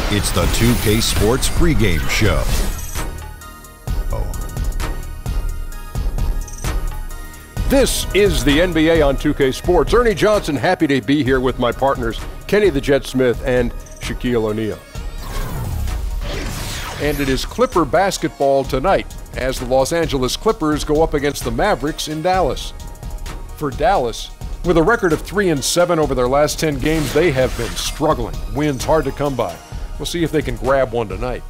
It's the 2K Sports pregame show. This is the NBA on 2K Sports. Ernie Johnson, happy to be here with my partners, Kenny the Jet Smith and Shaquille O'Neal. And it is Clipper basketball tonight as the Los Angeles Clippers go up against the Mavericks in Dallas. For Dallas, with a record of 3-7 over their last 10 games, they have been struggling. Wins hard to come by. We'll see if they can grab one tonight.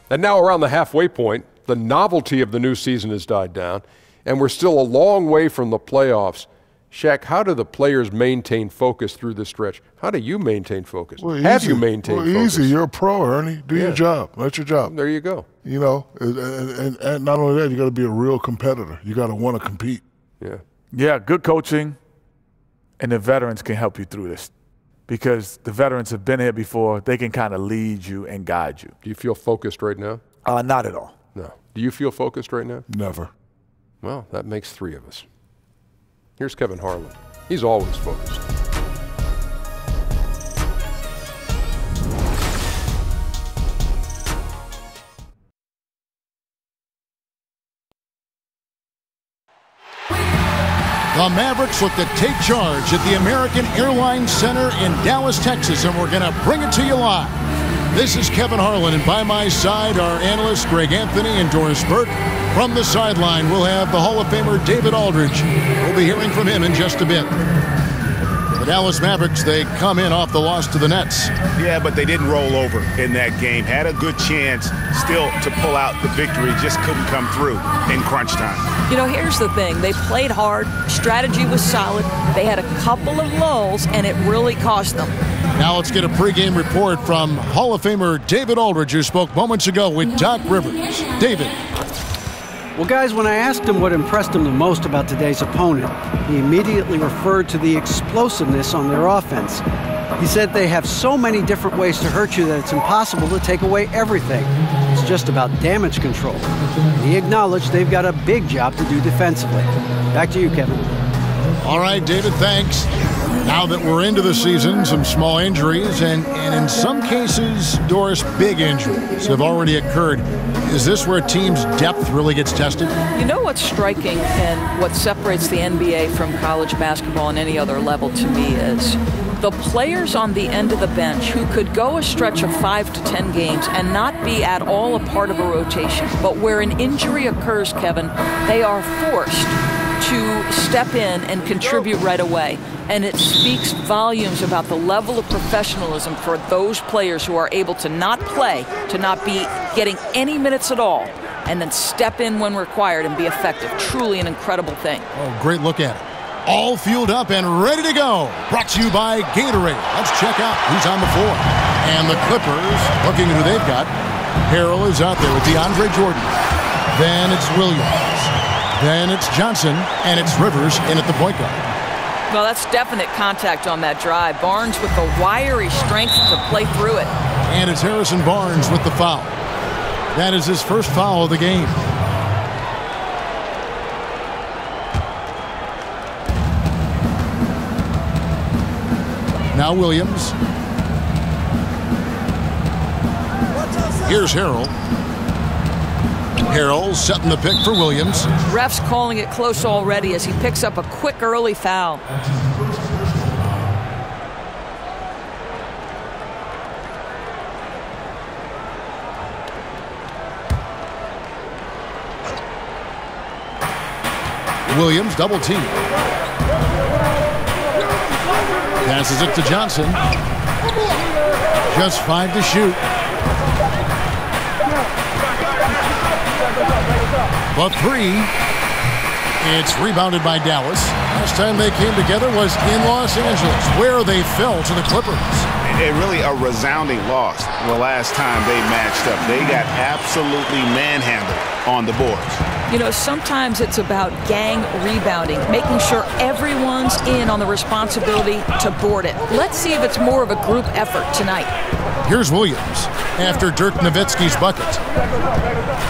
And now around the halfway point, the novelty of the new season has died down, and we're still a long way from the playoffs. Shaq, how do the players maintain focus through this stretch? How do you maintain focus? Well, have you maintained focus? Easy. You're a pro, Ernie. Do your job. That's your job. There you go. You know, and not only that, you got to be a real competitor. You got to want to compete. Yeah, good coaching, and the veterans can help you through this because the veterans have been here before. They can kind of lead you and guide you. Do you feel focused right now? Not at all. No. Do you feel focused right now? Never. Well, that makes three of us. Here's Kevin Harlan. He's always focused. The Mavericks look to take charge at the American Airlines Center in Dallas, Texas, and we're going to bring it to you live. This is Kevin Harlan, and by my side, our analysts Greg Anthony and Doris Burke. From the sideline, we'll have the Hall of Famer David Aldridge. We'll be hearing from him in just a bit. The Dallas Mavericks, they come in off the loss to the Nets. Yeah, but they didn't roll over in that game. Had a good chance still to pull out the victory, just couldn't come through in crunch time. You know, here's the thing. They played hard. Strategy was solid. They had a couple of lulls, and it really cost them. Now let's get a pregame report from Hall of Famer David Aldridge, who spoke moments ago with Doc Rivers. David. Well, guys, when I asked him what impressed him the most about today's opponent, he immediately referred to the explosiveness on their offense. He said they have so many different ways to hurt you that it's impossible to take away everything. It's just about damage control. He acknowledged they've got a big job to do defensively. Back to you, Kevin. All right, David, thanks. Now that we're into the season, some small injuries, and in some cases, Doris, big injuries have already occurred. Is this where a team's depth really gets tested? You know what's striking and what separates the NBA from college basketball and any other level to me is the players on the end of the bench who could go a stretch of 5 to 10 games and not be at all a part of a rotation. But where an injury occurs, Kevin, they are forced to step in and contribute right away. And it speaks volumes about the level of professionalism for those players who are able to not play, to not be getting any minutes at all, and then step in when required and be effective. Truly an incredible thing. Oh, great look at it. All fueled up and ready to go. Brought to you by Gatorade. Let's check out who's on the floor. And the Clippers, looking at who they've got. Harrell is out there with DeAndre Jordan. Then it's Williams. Then it's Johnson, and it's Rivers in at the point guard. Well, that's definite contact on that drive. Barnes with the wiry strength to play through it. And it's Harrison Barnes with the foul. That is his first foul of the game. Now Williams. Here's Harrell. Harrell setting the pick for Williams. Ref's calling it close already as he picks up a quick early foul. Williams double team. Passes it to Johnson. Just 5 to shoot. But 3, it's rebounded by Dallas. Last time they came together was in Los Angeles, where they fell to the Clippers. Really a resounding loss the last time they matched up. They got absolutely manhandled on the boards. You know, sometimes it's about gang rebounding, making sure everyone's in on the responsibility to board it. Let's see if it's more of a group effort tonight. Here's Williams after Dirk Nowitzki's bucket.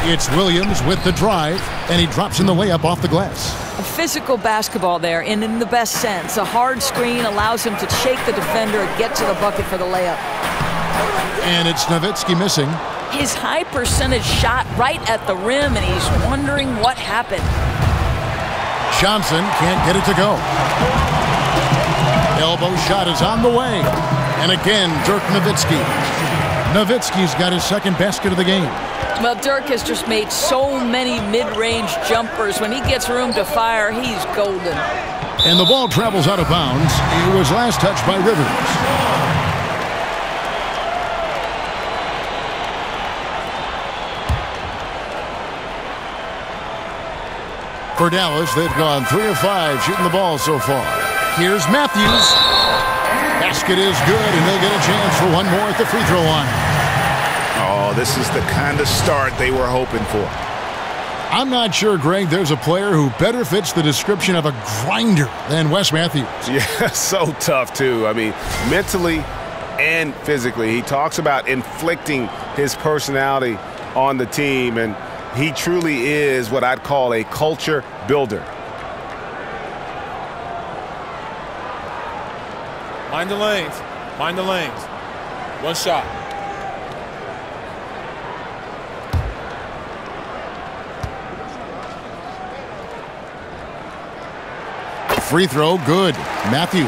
It's Williams with the drive, and he drops in the layup off the glass. A physical basketball there, and in the best sense. A hard screen allows him to shake the defender and get to the bucket for the layup. And it's Nowitzki missing. His high percentage shot right at the rim, and he's wondering what happened. Johnson can't get it to go. Elbow shot is on the way. And again, Dirk Nowitzki. Nowitzki's got his second basket of the game. Well, Dirk has just made so many mid-range jumpers. When he gets room to fire, he's golden. And the ball travels out of bounds. It was last touched by Rivers. For Dallas, they've gone 3 of 5 shooting the ball so far. Here's Matthews. Basket is good, and they'll get a chance for one more at the free throw line. Oh, this is the kind of start they were hoping for. I'm not sure, Greg, there's a player who better fits the description of a grinder than Wes Matthews. Yeah, so tough, too. I mean, mentally and physically. He talks about inflicting his personality on the team, and he truly is what I'd call a culture builder. Mind the lanes. Mind the lanes. One shot. Free throw, good. Matthews.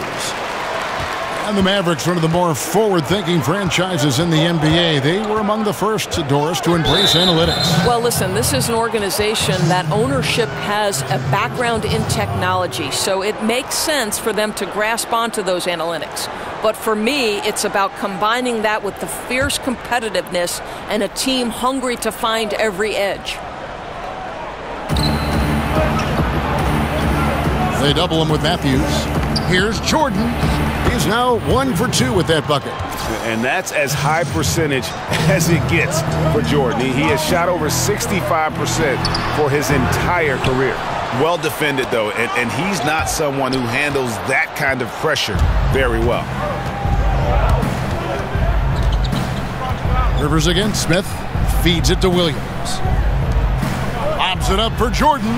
And the Mavericks, one of the more forward-thinking franchises in the NBA. They were among the first, Doris, to embrace analytics. Well, listen, this is an organization that ownership has a background in technology, so it makes sense for them to grasp onto those analytics. But for me, it's about combining that with the fierce competitiveness and a team hungry to find every edge. They double him with Matthews. Here's Jordan. He's now 1 for 2 with that bucket. And that's as high percentage as it gets for Jordan. He has shot over 65% for his entire career. Well defended, though, and he's not someone who handles that kind of pressure very well. Rivers against Smith. Feeds it to Williams. Lobs it up for Jordan.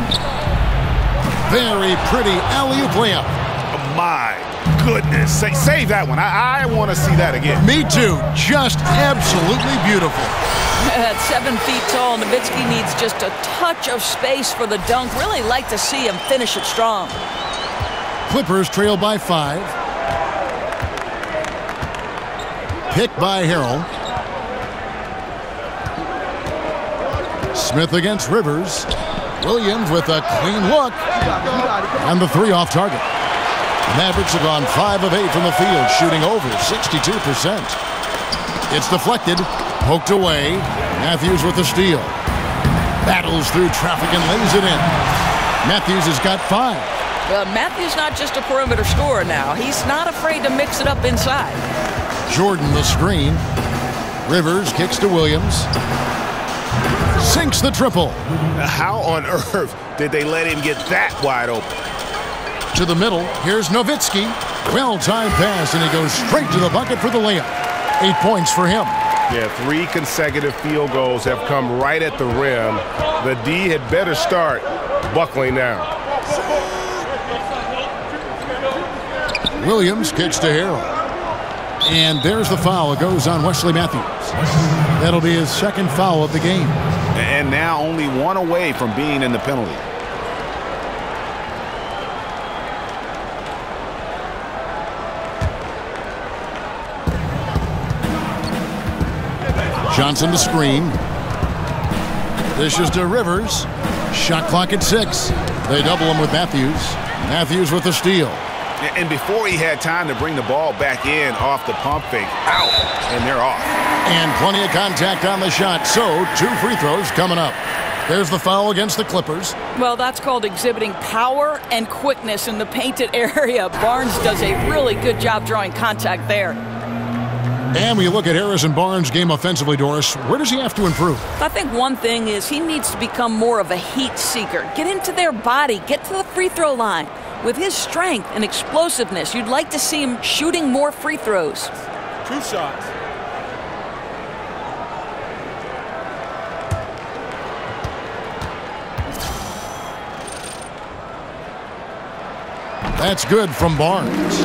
Very pretty alley-oop layup. My goodness. Save that one. I want to see that again. Me too. Just absolutely beautiful. At 7 feet tall, Nowitzki needs just a touch of space for the dunk. Really like to see him finish it strong. Clippers trail by 5. Pick by Harrell. Smith against Rivers. Williams with a clean look. And the 3 off target. Mavericks have gone 5 of 8 from the field, shooting over 62%. It's deflected, poked away. Matthews with the steal. Battles through traffic and lays it in. Matthews has got 5. Well, Matthews not just a perimeter scorer now. He's not afraid to mix it up inside. Jordan the screen. Rivers kicks to Williams. Sinks the triple. How on earth did they let him get that wide open? To the middle, here's Nowitzki. Well-timed pass, and he goes straight to the bucket for the layup. 8 points for him. Yeah, 3 consecutive field goals have come right at the rim. The D had better start buckling down. Williams kicks to Harrell. And there's the foul. It goes on Wesley Matthews. That'll be his second foul of the game. And now only 1 away from being in the penalty. Johnson to screen. Dishes to Rivers. Shot clock at 6. They double him with Matthews. Matthews with the steal. And before he had time to bring the ball back in off the pump fake, out, and they're off. And plenty of contact on the shot, so 2 free throws coming up. There's the foul against the Clippers. Well, that's called exhibiting power and quickness in the painted area. Barnes does a really good job drawing contact there. And when you look at Harrison Barnes' game offensively, Doris, where does he have to improve? I think one thing is he needs to become more of a heat seeker. Get into their body, get to the free throw line. With his strength and explosiveness, you'd like to see him shooting more free throws. 2 shots. That's good from Barnes.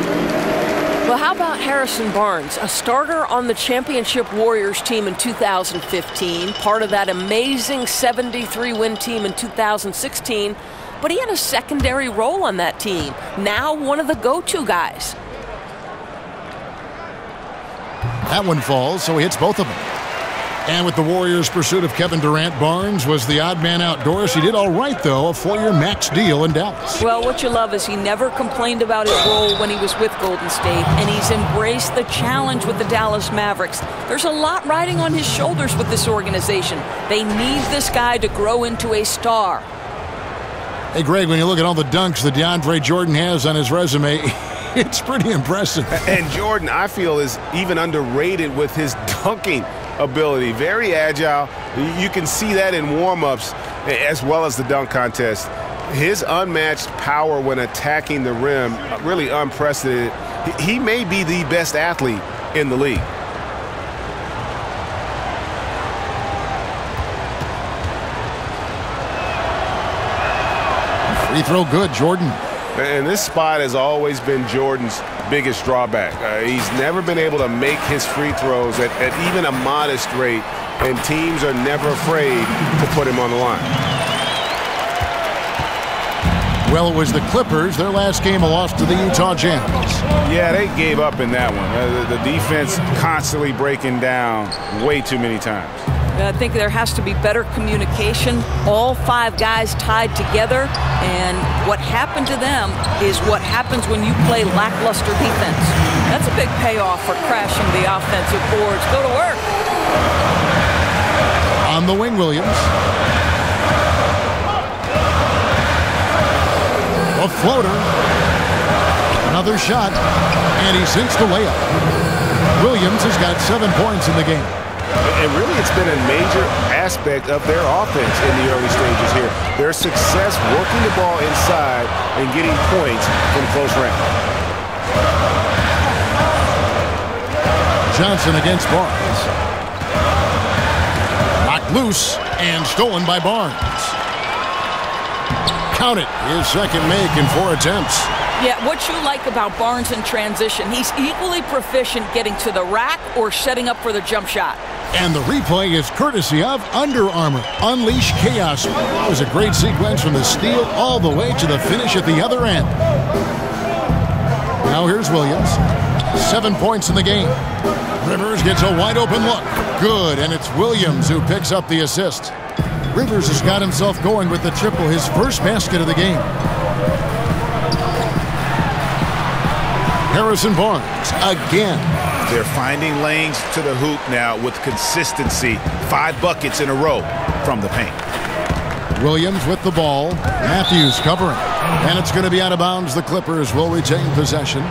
Well, how about Harrison Barnes, a starter on the championship Warriors team in 2015, part of that amazing 73-win team in 2016, but he had a secondary role on that team. Now one of the go-to guys. That one falls, so he hits both of them. And with the Warriors' pursuit of Kevin Durant, Barnes was the odd man outdoors. He did all right, though, a 4-year max deal in Dallas. Well, what you love is he never complained about his role when he was with Golden State, and he's embraced the challenge with the Dallas Mavericks. There's a lot riding on his shoulders with this organization. They need this guy to grow into a star. Hey, Greg, when you look at all the dunks that DeAndre Jordan has on his resume, it's pretty impressive. And Jordan, I feel, is even underrated with his dunking ability. Very agile. You can see that in warm-ups as well as the dunk contest. His unmatched power when attacking the rim, really unprecedented. He may be the best athlete in the league. Free throw good, Jordan. And this spot has always been Jordan's biggest drawback. He's never been able to make his free throws at even a modest rate, and teams are never afraid to put him on the line. Well, it was the Clippers. Their last game, a loss to the Utah Jazz. Yeah, they gave up in that one. The defense constantly breaking down way too many times. I think there has to be better communication. All 5 guys tied together, and what happened to them is what happens when you play lackluster defense. That's a big payoff for crashing the offensive boards. Go to work. On the wing, Williams. A floater. Another shot, and he sinks the layup. Williams has got 7 points in the game. And really, it's been a major aspect of their offense in the early stages here. Their success working the ball inside and getting points from close range. Johnson against Barnes. Knocked loose and stolen by Barnes. Count it. His second make in 4 attempts. Yeah, what you like about Barnes in transition, he's equally proficient getting to the rack or setting up for the jump shot. And the replay is courtesy of Under Armour. Unleash chaos. It was a great sequence from the steal all the way to the finish at the other end. Now here's Williams. 7 points in the game. Rivers gets a wide open look. Good, and it's Williams who picks up the assist. Rivers has got himself going with the triple, his first basket of the game. Harrison Barnes again. They're finding lanes to the hoop now with consistency. 5 buckets in a row from the paint. Williams with the ball. Matthews covering. And it's going to be out of bounds. The Clippers will retain possession.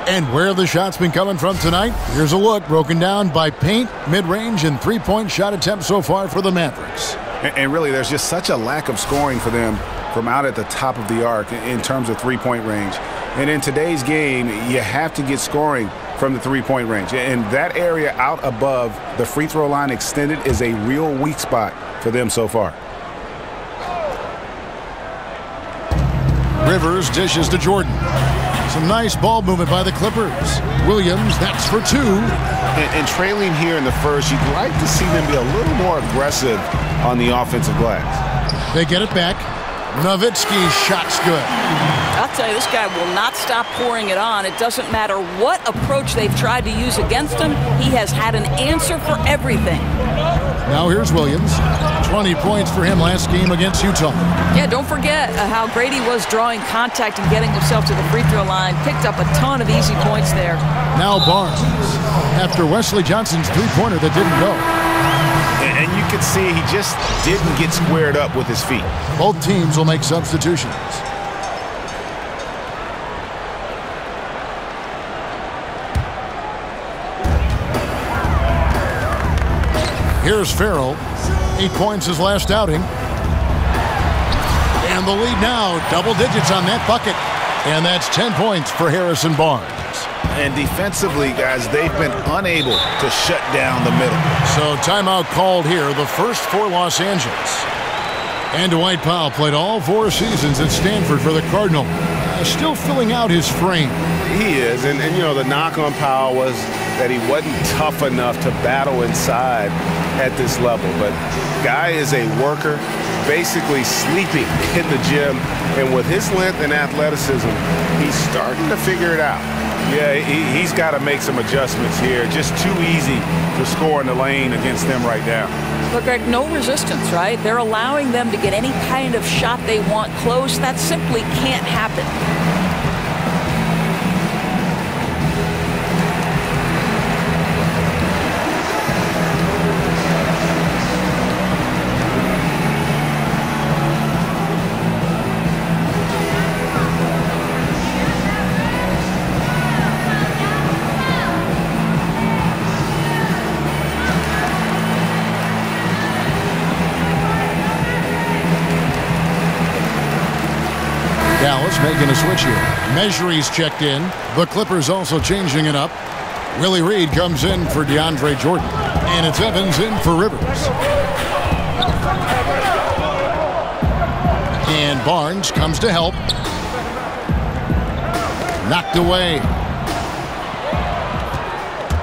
And where the shots been coming from tonight? Here's a look broken down by paint, mid-range, and 3-point shot attempts so far for the Mavericks. And really, there's just such a lack of scoring for them from out at the top of the arc in terms of 3-point range. And in today's game, you have to get scoring from the 3-point range. And that area out above the free throw line extended is a real weak spot for them so far. Rivers dishes to Jordan. Some nice ball movement by the Clippers. Williams, that's for 2. And trailing here in the first, you'd like to see them be a little more aggressive on the offensive glass. They get it back. Nowitzki's shot's good. I'll tell you, this guy will not stop pouring it on. It doesn't matter what approach they've tried to use against him. He has had an answer for everything. Now here's Williams. 20 points for him last game against Utah. Yeah, don't forget how great he was drawing contact and getting himself to the free throw line. Picked up a ton of easy points there. Now Barnes. After Wesley Johnson's 3-pointer that didn't go. And you could see he just didn't get squared up with his feet. Both teams will make substitutions. Here's Farrell. 8 points his last outing. And the lead now, double digits on that bucket. And that's 10 points for Harrison Barnes. And defensively, guys, they've been unable to shut down the middle. So timeout called here, the first for Los Angeles. And Dwight Powell played all 4 seasons at Stanford for the Cardinals. still filling out his frame. He is, and you know, the knock on Powell was that he wasn't tough enough to battle inside at this level. But guy is a worker, basically sleeping in the gym, and with his length and athleticism, he's starting to figure it out. Yeah, he's got to make some adjustments here. Just too easy to score in the lane against them right now. But Greg, no resistance, right? They're allowing them to get any kind of shot they want close. That simply can't happen. Dallas making a switch here. Measury's checked in. The Clippers also changing it up. Willie Reed comes in for DeAndre Jordan. And it's Evans in for Rivers. And Barnes comes to help. Knocked away.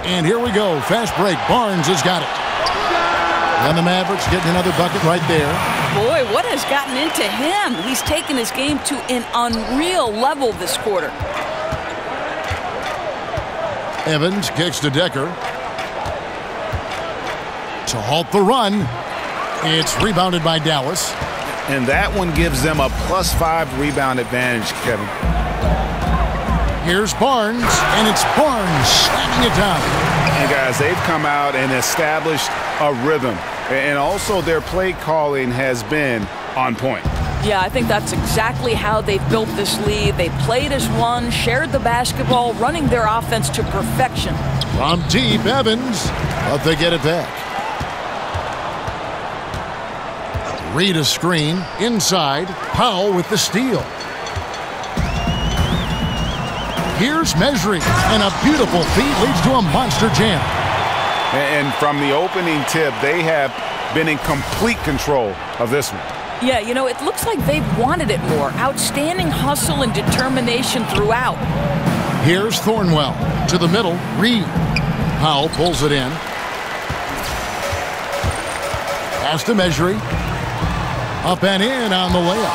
And here we go. Fast break. Barnes has got it. And the Mavericks getting another bucket right there. Boy, what has gotten into him? He's taken his game to an unreal level this quarter. Evans kicks to Decker. To halt the run. It's rebounded by Dallas. And that one gives them a +5 rebound advantage, Kevin. Here's Barnes, and it's Barnes slamming it down. And guys, they've come out and established a rhythm. And also their play calling has been on point. Yeah, I think that's exactly how they've built this lead. They played as one, shared the basketball, running their offense to perfection. From deep, Evans, but they get it back. Read a screen, inside, Powell with the steal. Here's Measuring, and a beautiful feed leads to a monster jam. And from the opening tip, they have been in complete control of this one. Yeah, you know, it looks like they've wanted it more. Outstanding hustle and determination throughout. Here's Thornwell to the middle. Reed. Powell pulls it in. Pass to Measuring. Up and in on the layup.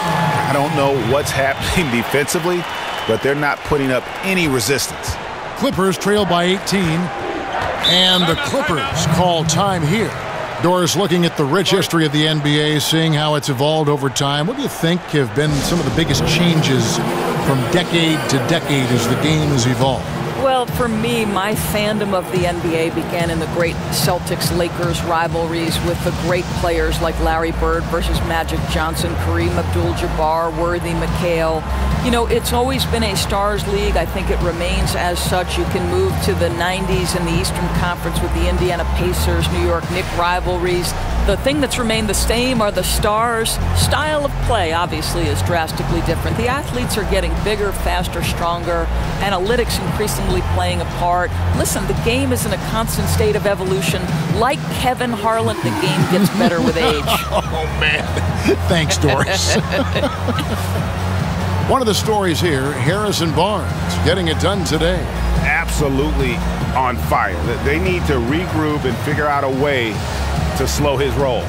I don't know what's happening defensively, but they're not putting up any resistance. Clippers trail by 18. And the Clippers call time here. Doris, looking at the rich history of the NBA, seeing how it's evolved over time, what do you think have been some of the biggest changes from decade to decade as the game has evolved? Well, for me, my fandom of the NBA began in the great Celtics-Lakers rivalries with the great players like Larry Bird versus Magic Johnson, Kareem Abdul-Jabbar, Worthy McHale. You know, it's always been a stars league. I think it remains as such. You can move to the 90s in the Eastern Conference with the Indiana Pacers, New York Knicks rivalries. The thing that's remained the same are the stars. Style of play, obviously, is drastically different. The athletes are getting bigger, faster, stronger. Analytics increasingly playing a part. Listen, the game is in a constant state of evolution. Like Kevin Harlan, the game gets better with age. Oh, man. Thanks, Doris. One of the stories here, Harrison Barnes getting it done today. Absolutely on fire. They need to regroup and figure out a way to slow his roll.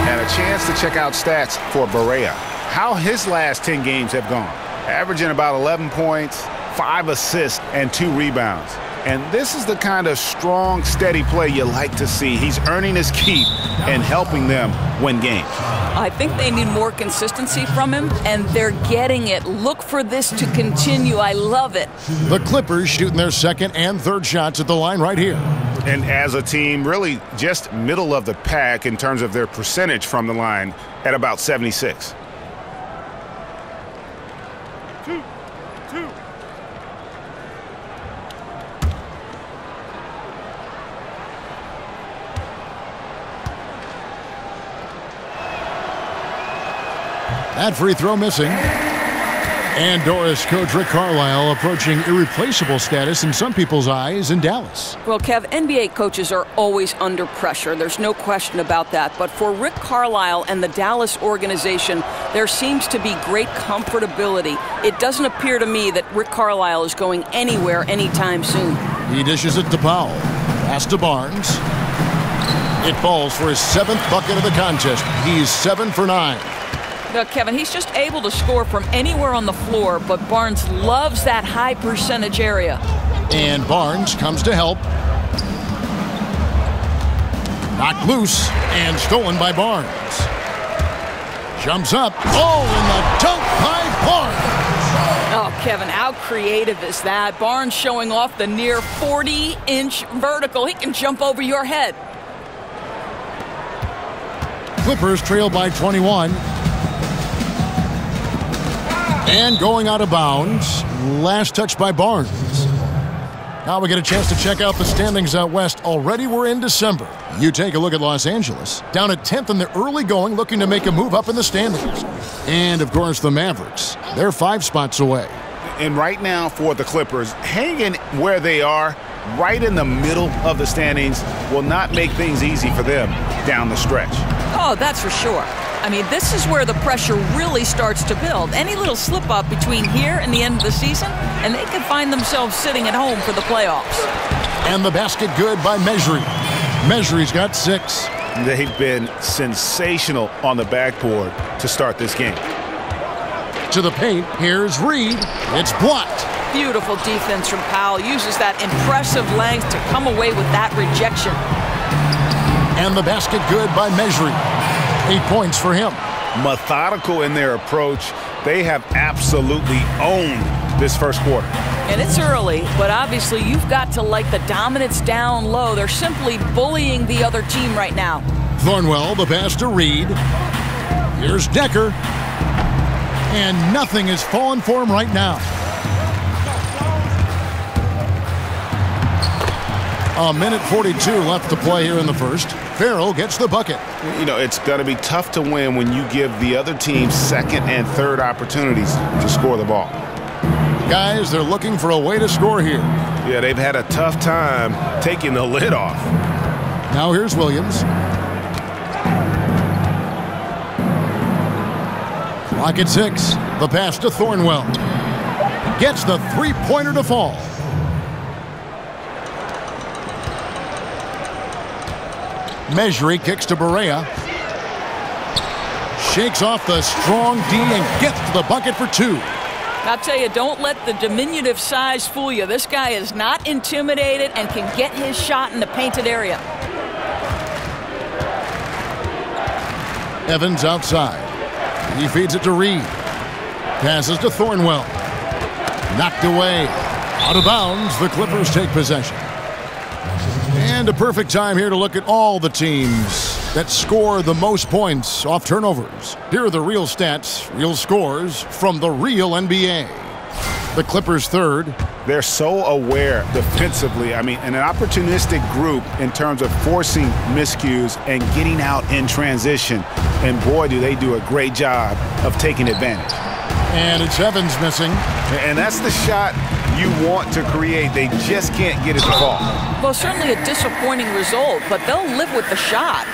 And a chance to check out stats for Barea. How his last 10 games have gone. Averaging about 11 points, 5 assists, and 2 rebounds. And this is the kind of strong, steady play you like to see. He's earning his keep and helping them win games. I think they need more consistency from him, and they're getting it. Look for this to continue. I love it. The Clippers shooting their second and third shots at the line right here. And as a team, really just middle of the pack in terms of their percentage from the line at about 76. That free throw missing. And Doris coach Rick Carlisle approaching irreplaceable status in some people's eyes in Dallas. Well, Kev, NBA coaches are always under pressure. There's no question about that. But for Rick Carlisle and the Dallas organization, there seems to be great comfortability. It doesn't appear to me that Rick Carlisle is going anywhere anytime soon. He dishes it to Powell. Pass to Barnes. It falls for his 7th bucket of the contest. He's 7 for 9. Kevin, he's just able to score from anywhere on the floor, but Barnes loves that high percentage area. And Barnes comes to help. Knocked loose and stolen by Barnes. Jumps up. Oh, and the dunk by Barnes. Oh, Kevin, how creative is that? Barnes showing off the near 40-inch vertical. He can jump over your head. Clippers trail by 21. And going out of bounds. Last touch by Barnes. Now we get a chance to check out the standings out west. Already we're in December. You take a look at Los Angeles. Down at 10th in the early going, looking to make a move up in the standings. And, of course, the Mavericks. They're 5 spots away. And right now for the Clippers, hanging where they are, right in the middle of the standings, will not make things easy for them down the stretch. Oh, that's for sure. I mean, this is where the pressure really starts to build. Any little slip-up between here and the end of the season, and they could find themselves sitting at home for the playoffs. And the basket good by Mejri. Mejri's got 6. They've been sensational on the backboard to start this game. To the paint, here's Reed. It's blocked. Beautiful defense from Powell. Uses that impressive length to come away with that rejection. And the basket good by Mejri. 8 points for him. Methodical in their approach. They have absolutely owned this first quarter. And it's early, but obviously you've got to like the dominance down low. They're simply bullying the other team right now. Thornwell, the pass to Reed. Here's Decker. And nothing is falling for him right now. A minute 42 left to play here in the first. Farrell gets the bucket. You know, it's going to be tough to win when you give the other team second and third opportunities to score the ball. Guys, they're looking for a way to score here. Yeah, they've had a tough time taking the lid off. Now here's Williams. Clock at 6. The pass to Thornwell. Gets the three-pointer to fall. Mejri kicks to Barea. Shakes off the strong D and gets to the bucket for 2. I'll tell you, don't let the diminutive size fool you. This guy is not intimidated and can get his shot in the painted area. Evans outside. He feeds it to Reed. Passes to Thornwell. Knocked away. Out of bounds, the Clippers take possession. And a perfect time here to look at all the teams that score the most points off turnovers. Here are the real stats, real scores from the real NBA. The Clippers third. They're so aware defensively. I mean, an opportunistic group in terms of forcing miscues and getting out in transition. And boy, do they do a great job of taking advantage. And it's Evans missing. And that's the shot you want to create. They just can't get it to fall. Well, certainly a disappointing result, but they'll live with the shot.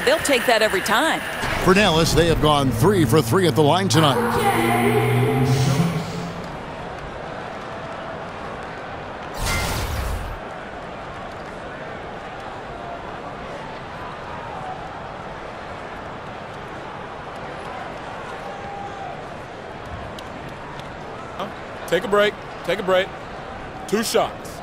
They'll take that every time. For Dallas, they have gone 3 for 3 at the line tonight. Take a break. Take a break. 2 shots.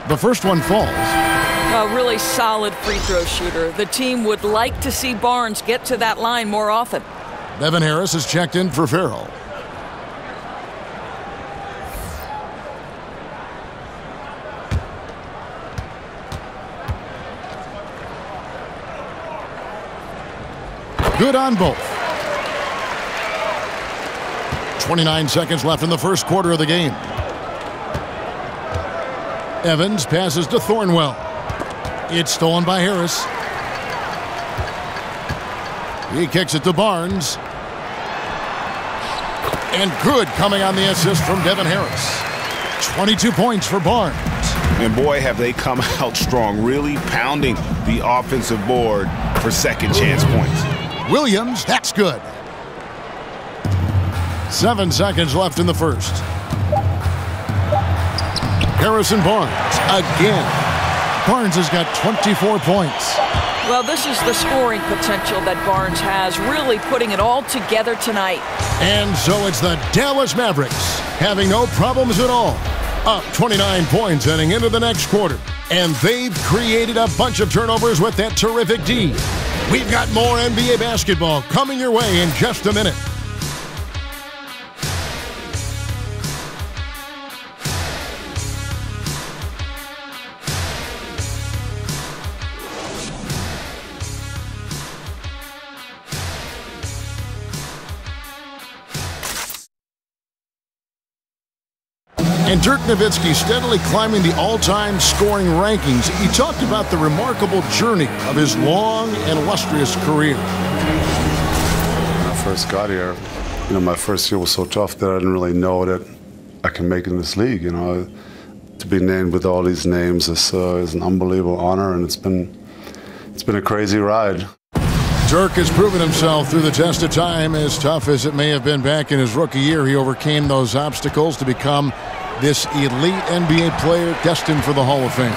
The first one falls. A really solid free throw shooter. The team would like to see Barnes get to that line more often. Devin Harris is checked in for Farrell. Good on both. 29 seconds left in the first quarter of the game. Evans passes to Thornwell. It's stolen by Harris. He kicks it to Barnes. And good coming on the assist from Devin Harris. 22 points for Barnes. And boy, have they come out strong, really pounding the offensive board for second chance points. Williams, that's good. 7 seconds left in the first. Harrison Barnes again. Barnes has got 24 points. Well, this is the scoring potential that Barnes has, really putting it all together tonight. And so it's the Dallas Mavericks having no problems at all. Up 29 points heading into the next quarter. And they've created a bunch of turnovers with that terrific D. We've got more NBA basketball coming your way in just a minute. And Dirk Nowitzki steadily climbing the all-time scoring rankings. He talked about the remarkable journey of his long and illustrious career. When I first got here, my first year was so tough that I didn't really know that I can make it in this league. To be named with all these names is an unbelievable honor, and it's been a crazy ride. Dirk has proven himself through the test of time. As tough as it may have been back in his rookie year, he overcame those obstacles to become this elite NBA player destined for the Hall of Fame.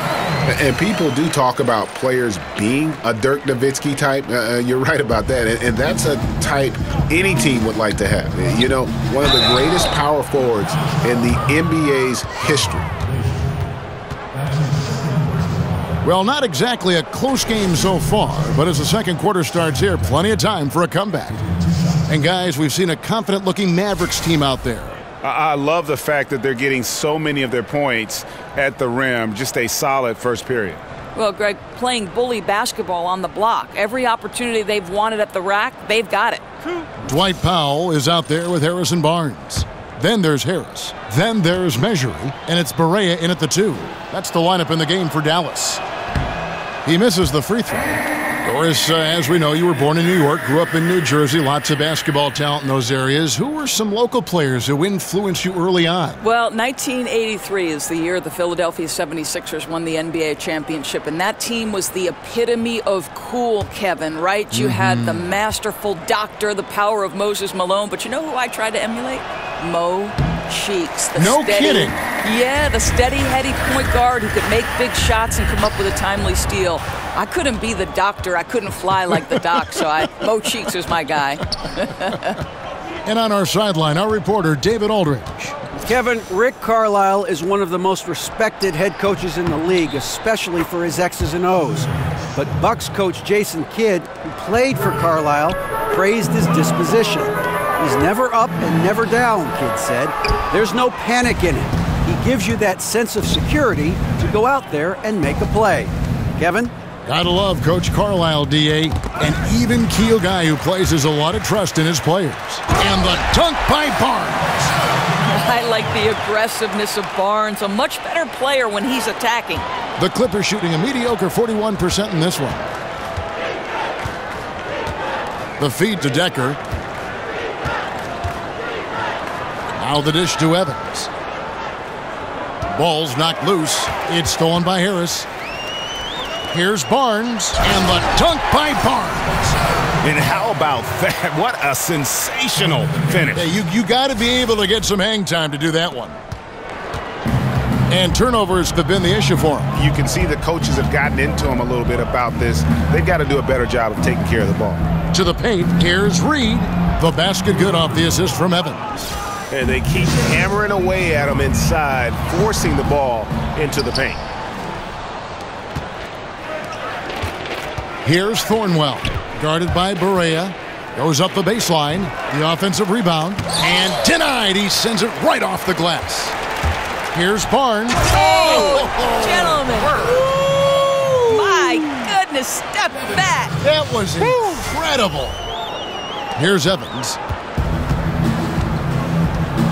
And people do talk about players being a Dirk Nowitzki type. You're right about that. And that's a type any team would like to have. One of the greatest power forwards in the NBA's history. Well, not exactly a close game so far, but as the second quarter starts here, plenty of time for a comeback. And guys, we've seen a confident-looking Mavericks team out there. I love the fact that they're getting so many of their points at the rim. Just a solid first period. Well, Greg, playing bully basketball on the block. Every opportunity they've wanted at the rack, they've got it. Dwight Powell is out there with Harrison Barnes. Then there's Harris. Then there's Measury. And it's Barea in at the 2. That's the lineup in the game for Dallas. He misses the free throw. Doris, as we know, you were born in New York, grew up in New Jersey, lots of basketball talent in those areas. Who were some local players who influenced you early on? Well, 1983 is the year the Philadelphia 76ers won the NBA championship, and that team was the epitome of cool, Kevin, right? You had the masterful doctor, the power of Moses Malone, but you know who I tried to emulate? Mo Cheeks. No kidding. Yeah, the steady, heady point guard who could make big shots and come up with a timely steal. I couldn't be the doctor. I couldn't fly like the doc, so Mo Cheeks was my guy. And on our sideline, our reporter, David Aldridge. Kevin, Rick Carlisle is one of the most respected head coaches in the league, especially for his X's and O's. But Bucks coach Jason Kidd, who played for Carlisle, praised his disposition. He's never up and never down, Kidd said. There's no panic in it. He gives you that sense of security to go out there and make a play. Kevin? Gotta love Coach Carlisle, D.A., an even-keel guy who places a lot of trust in his players. And the dunk by Barnes. I like the aggressiveness of Barnes, a much better player when he's attacking. The Clippers shooting a mediocre 41% in this one. The feed to Decker. Now the dish to Evans. Ball's knocked loose. It's stolen by Harris. Here's Barnes, and the dunk by Barnes. And how about that? What a sensational finish. Hey, you got to be able to get some hang time to do that one. And turnovers have been the issue for him. You can see the coaches have gotten into him a little bit about this. They've got to do a better job of taking care of the ball. To the paint, here's Reed. The basket good off the assist from Evans. And they keep hammering away at him inside, forcing the ball into the paint. Here's Thornwell, guarded by Barea. Goes up the baseline, the offensive rebound, and denied. He sends it right off the glass. Here's Barnes. Oh, gentlemen. My goodness, step back. That was incredible. Here's Evans.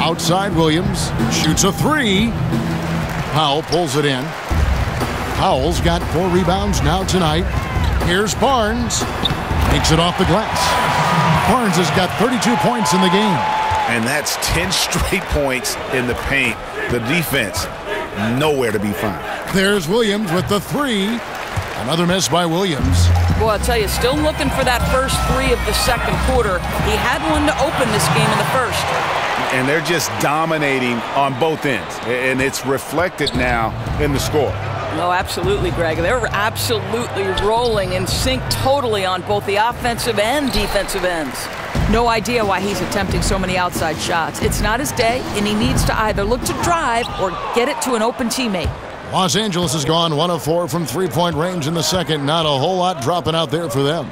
Outside Williams, shoots a three. Powell pulls it in. Powell's got 4 rebounds now tonight. Here's Barnes. Takes it off the glass. Barnes has got 32 points in the game. And that's 10 straight points in the paint. The defense, nowhere to be found. There's Williams with the 3. Another miss by Williams. Boy, I'll tell you, still looking for that first 3 of the second quarter. He had one to open this game in the first. And they're just dominating on both ends. And it's reflected now in the score. No, absolutely, Greg. They're absolutely rolling in sync totally on both the offensive and defensive ends. No idea why he's attempting so many outside shots. It's not his day, and he needs to either look to drive or get it to an open teammate. Los Angeles has gone 1 of 4 from three-point range in the second. Not a whole lot dropping out there for them.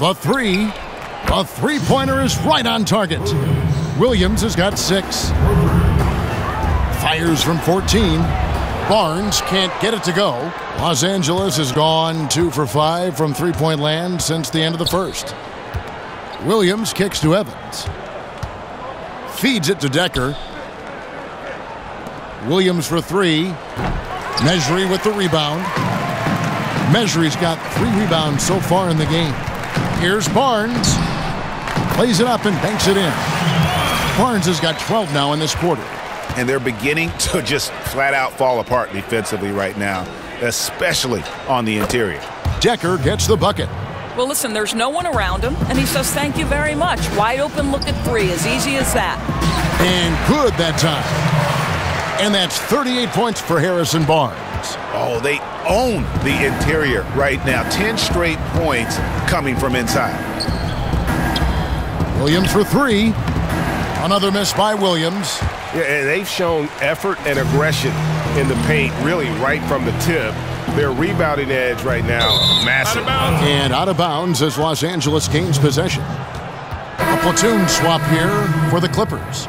The 3. A three-pointer is right on target. Williams has got 6. Fires from 14. Barnes can't get it to go. Los Angeles has gone 2 for 5 from three-point land since the end of the first. Williams kicks to Evans. Feeds it to Decker. Williams for 3. Mejri with the rebound. Mejri's got 3 rebounds so far in the game. Here's Barnes. Plays it up and banks it in. Barnes has got 12 now in this quarter. And they're beginning to just flat out fall apart defensively right now, especially on the interior. Decker gets the bucket. Well, listen, there's no one around him, and he says thank you very much. Wide open look at 3, as easy as that. And good that time. And that's 38 points for Harrison Barnes. Oh, they own the interior right now. 10 straight points coming from inside. Williams for 3. Another miss by Williams. Yeah, and they've shown effort and aggression in the paint, really right from the tip. Their rebounding edge right now, massive. And out of bounds as Los Angeles gains possession. A platoon swap here for the Clippers.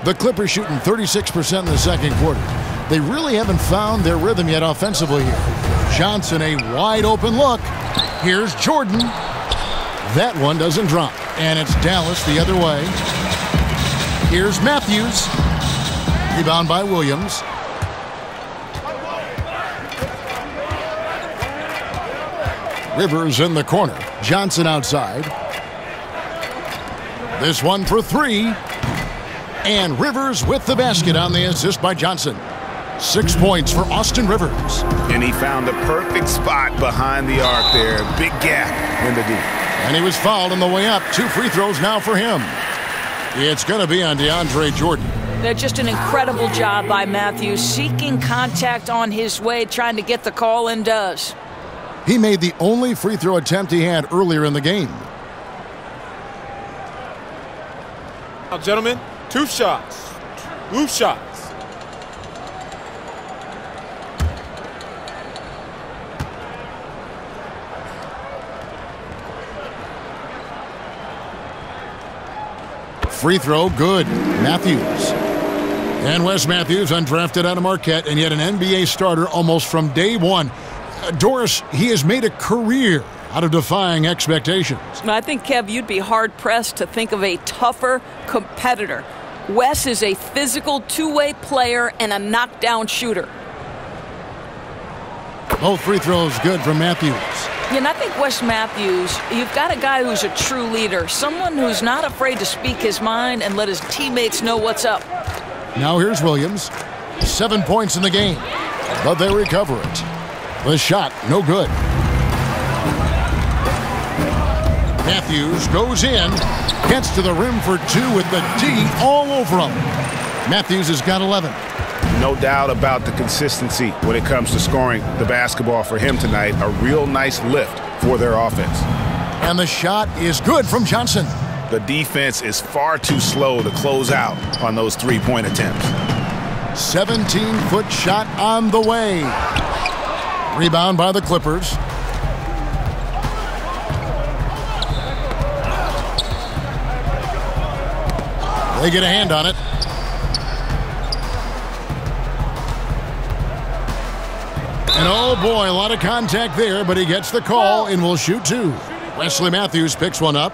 The Clippers shooting 36% in the second quarter. They really haven't found their rhythm yet offensively here. Johnson, a wide open look. Here's Jordan. That one doesn't drop. And it's Dallas the other way. Here's Matthews. Rebound by Williams. Rivers in the corner. Johnson outside. This one for 3. And Rivers with the basket on the assist by Johnson. 6 points for Austin Rivers. And he found the perfect spot behind the arc there. Big gap in the deep. And he was fouled on the way up. 2 free throws now for him. It's going to be on DeAndre Jordan. They're just an incredible job by Matthews, seeking contact on his way, trying to get the call, and does. He made the only free throw attempt he had earlier in the game. Now, gentlemen, 2 shots. 2 shots. Free throw, good. Matthews. And Wes Matthews, undrafted out of Marquette, and yet an NBA starter almost from day one. Doris, he has made a career out of defying expectations. I think, Kev, you'd be hard-pressed to think of a tougher competitor. Wes is a physical two-way player and a knockdown shooter. Both free throws good from Matthews. Yeah, and I think Wes Matthews, you've got a guy who's a true leader, someone who's not afraid to speak his mind and let his teammates know what's up. Now here's Williams. 7 points in the game, but they recover it. The shot, no good. Matthews goes in, gets to the rim for 2 with the D all over him. Matthews has got 11. No doubt about the consistency when it comes to scoring the basketball for him tonight. A real nice lift for their offense. And the shot is good from Johnson. The defense is far too slow to close out on those three-point attempts. 17-foot shot on the way. Rebound by the Clippers. They get a hand on it. And oh boy, a lot of contact there, but he gets the call and will shoot 2. Wesley Matthews picks one up.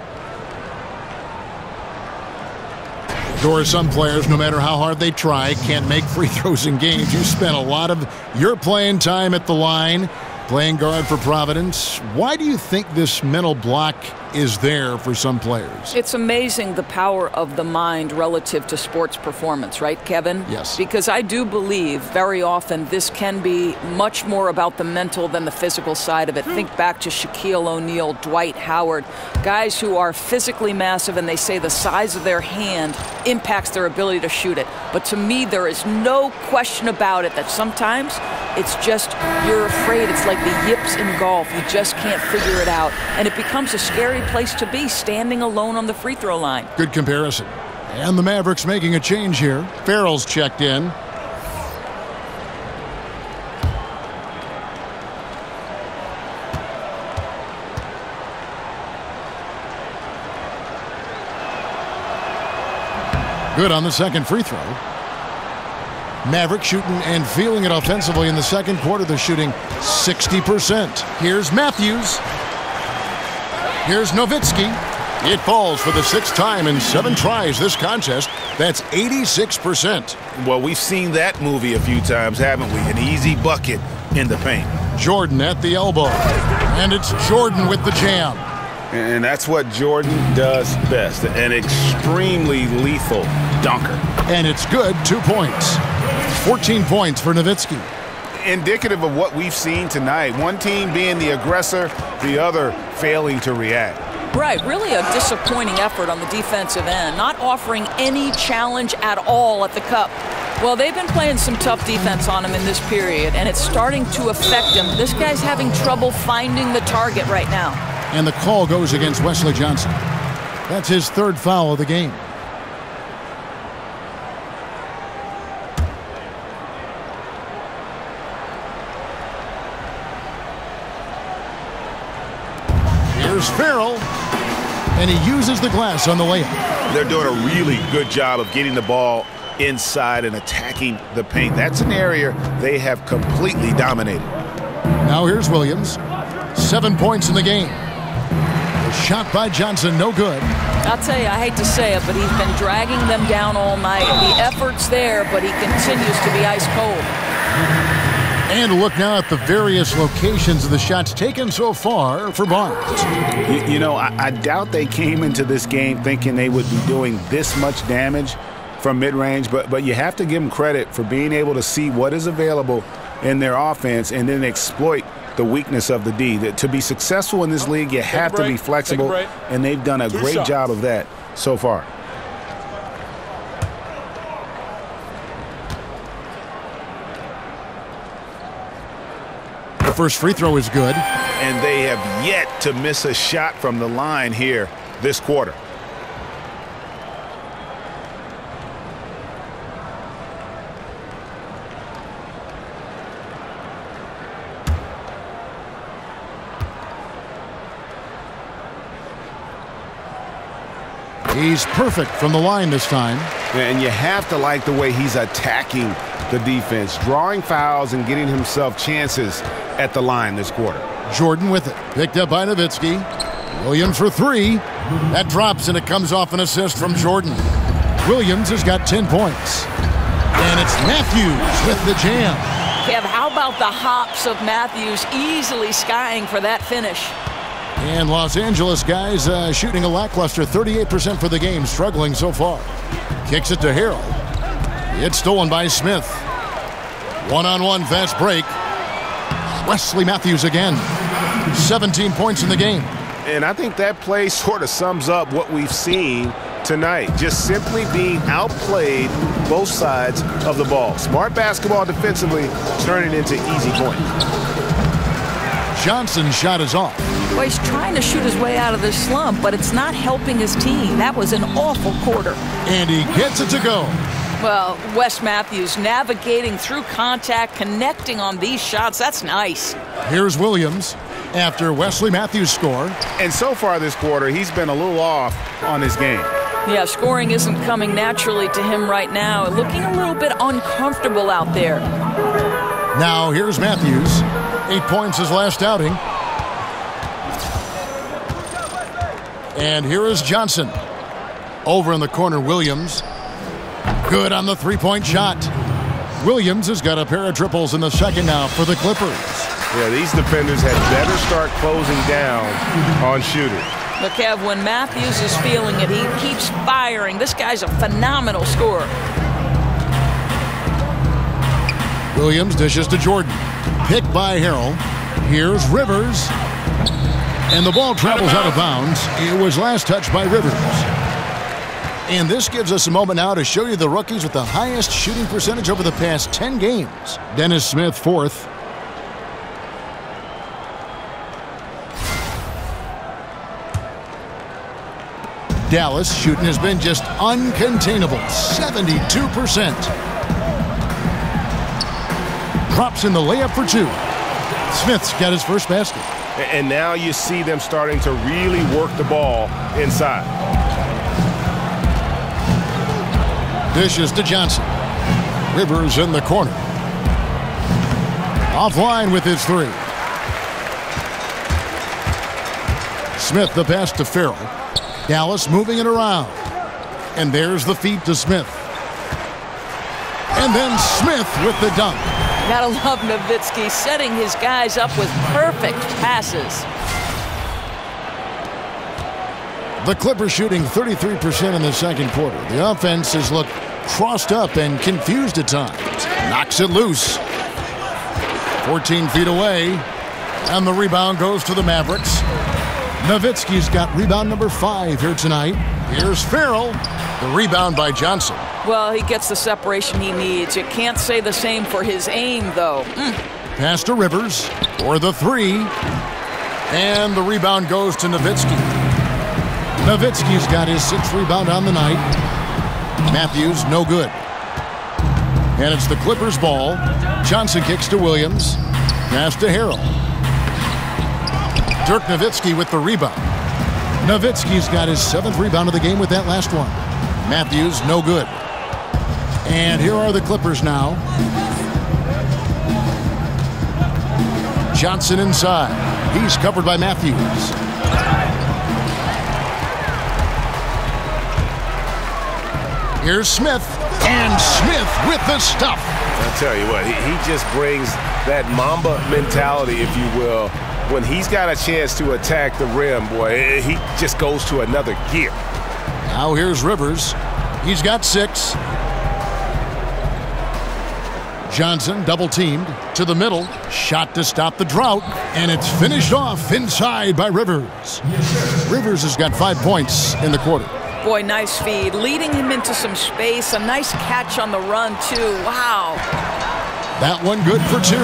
There are some players, no matter how hard they try, can't make free throws in games. You spent a lot of your playing time at the line, playing guard for Providence. Why do you think this mental block is there for some players? It's amazing the power of the mind relative to sports performance, right, Kevin? Yes. Because I do believe very often this can be much more about the mental than the physical side of it. Think back to Shaquille O'Neal, Dwight Howard, guys who are physically massive, and they say the size of their hand impacts their ability to shoot it. But to me, there is no question about it that sometimes it's just you're afraid. It's like the yips in golf. You just can't figure it out. And it becomes a scary place to be, standing alone on the free throw line. Good comparison. And the Mavericks making a change here. Farrell's checked in. Good on the second free throw. Mavericks shooting and feeling it offensively in the second quarter. They're shooting 60%. Here's Matthews. Here's Nowitzki. It falls for the 6th time in 7 tries this contest. That's 86%. Well, we've seen that movie a few times, haven't we? An easy bucket in the paint. Jordan at the elbow. And it's Jordan with the jam. And that's what Jordan does best. An extremely lethal dunker. And it's good. 2 points. 14 points for Nowitzki. Indicative of what we've seen tonight. One team being the aggressor, the other failing to react. Right, really a disappointing effort on the defensive end, not offering any challenge at all at the cup. Well, they've been playing some tough defense on him in this period, and it's starting to affect him. This guy's having trouble finding the target right now. And the call goes against Wesley Johnson. That's his 3rd foul of the game. Here's Farrell, and he uses the glass on the layup. They're doing a really good job of getting the ball inside and attacking the paint. That's an area they have completely dominated. Now here's Williams. 7 points in the game. The shot by Johnson, no good. I'll tell you, I hate to say it, but he's been dragging them down all night. The effort's there, but he continues to be ice cold. And look now at the various locations of the shots taken so far for Barnes. You know, I doubt they came into this game thinking they would be doing this much damage from mid-range, but you have to give them credit for being able to see what is available in their offense and then exploit the weakness of the D. To be successful in this league, you have to be flexible, and they've done a great job of that so far. The first free throw is good. And they have yet to miss a shot from the line here this quarter. He's perfect from the line this time. And you have to like the way he's attacking the defense, drawing fouls and getting himself chances at the line this quarter. Jordan with it. Picked up by Nowitzki. Williams for 3. That drops, and it comes off an assist from Jordan. Williams has got 10 points. And it's Matthews with the jam. Kev, how about the hops of Matthews easily skying for that finish? And Los Angeles guys shooting a lackluster 38% for the game, struggling so far. Kicks it to Harrell. It's stolen by Smith. One-on-one fast break. Wesley Matthews again. 17 points in the game. And I think that play sort of sums up what we've seen tonight. Just simply being outplayed both sides of the ball. Smart basketball defensively, turning into easy points. Johnson's shot is off. Well, he's trying to shoot his way out of this slump, but it's not helping his team. That was an awful quarter. And he gets it to go. Well, Wes Matthews navigating through contact, connecting on these shots. That's nice. Here's Williams after Wesley Matthews' score. And so far this quarter, he's been a little off on his game. Yeah, scoring isn't coming naturally to him right now. Looking a little bit uncomfortable out there. Now here's Matthews. 8 points his last outing. And here is Johnson. Over in the corner, Williams. Good on the three-point shot. Williams has got a pair of triples in the second now for the Clippers. Yeah, these defenders had better start closing down on shooters. But Kev, when Matthews is feeling it, he keeps firing. This guy's a phenomenal scorer. Williams dishes to Jordan. Picked by Harrell. Here's Rivers. And the ball travels out of bounds. It was last touched by Rivers. And this gives us a moment now to show you the rookies with the highest shooting percentage over the past 10 games. Dennis Smith, fourth. Dallas shooting has been just uncontainable, 72%. Drops in the layup for two. Smith's got his first basket. And now you see them starting to really work the ball inside. Dishes to Johnson. Rivers in the corner. Offline with his three. Smith the pass to Farrell. Dallas moving it around. And there's the feed to Smith. And then Smith with the dunk. Gotta love Nowitzki setting his guys up with perfect passes. The Clippers shooting 33% in the second quarter. The offense has looked crossed up and confused at times. Knocks it loose. 14 feet away. And the rebound goes to the Mavericks. Nowitzki's got rebound number 5 here tonight. Here's Farrell. The rebound by Johnson. Well, he gets the separation he needs. You can't say the same for his aim, though. Pass to Rivers for the three. And the rebound goes to Nowitzki. Nowitzki's got his 6th rebound on the night. Matthews, no good. And it's the Clippers' ball. Johnson kicks to Williams. Pass to Harrell. Dirk Nowitzki with the rebound. Nowitzki's got his 7th rebound of the game with that last one. Matthews, no good. And here are the Clippers now. Johnson inside. He's covered by Matthews. Here's Smith. And Smith with the stuff. I'll tell you what, he just brings that Mamba mentality, if you will. When he's got a chance to attack the rim, boy, he just goes to another gear. Now here's Rivers. He's got 6. Johnson double teamed to the middle. Shot to stop the drought. And it's finished off inside by Rivers. Rivers has got 5 points in the quarter. Boy, nice feed. Leading him into some space. A nice catch on the run, too. Wow. That one good for 2.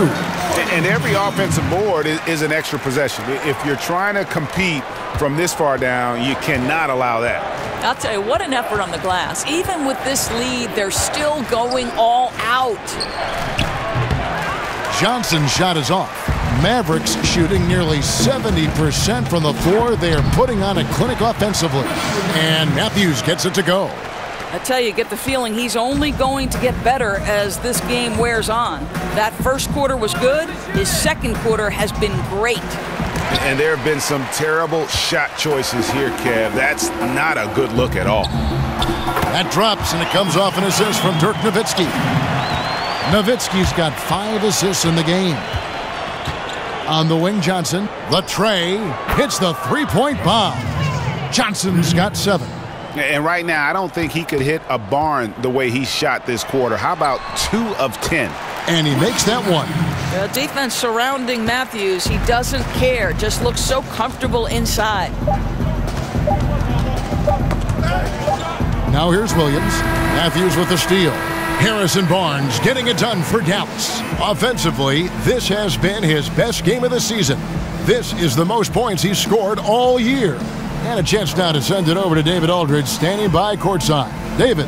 And every offensive board is an extra possession. If you're trying to compete from this far down, you cannot allow that. I'll tell you, what an effort on the glass. Even with this lead, they're still going all out. Johnson's shot is off. Mavericks shooting nearly 70% from the floor. They are putting on a clinic offensively. And Matthews gets it to go. I tell you, get the feeling he's only going to get better as this game wears on. That first quarter was good. His second quarter has been great. And there have been some terrible shot choices here, Kev. That's not a good look at all. That drops, and it comes off an assist from Dirk Nowitzki. Nowitzki's got 5 assists in the game. On the wing, Johnson. The tray hits the three-point bomb. Johnson's got 7. And right now, I don't think he could hit a barn the way he shot this quarter. How about 2 of 10? And he makes that one. The defense surrounding Matthews, he doesn't care. Just looks so comfortable inside. Now here's Williams. Matthews with the steal. Harrison Barnes getting it done for Dallas. Offensively, this has been his best game of the season. This is the most points he's scored all year. And a chance now to send it over to David Aldridge, standing by courtside. David.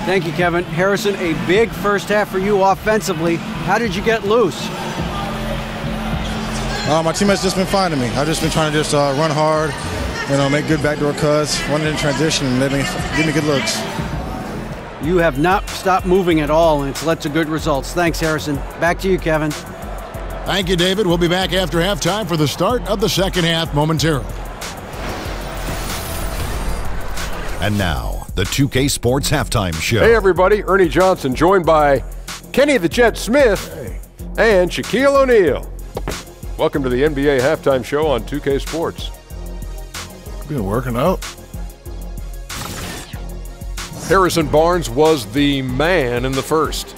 Thank you, Kevin. Harrison, a big first half for you offensively. How did you get loose? My teammates just been fine to me. I've just been trying to run hard, make good backdoor cuts, running in transition, and they've been giving me good looks. You have not stopped moving at all, and it's led to good results. Thanks, Harrison. Back to you, Kevin. Thank you, David. We'll be back after halftime for the start of the second half momentarily. And now, the 2K Sports Halftime Show. Hey, everybody. Ernie Johnson joined by Kenny the Jet Smith and Shaquille O'Neal. Welcome to the NBA Halftime Show on 2K Sports. Been working out. Harrison Barnes was the man in the first.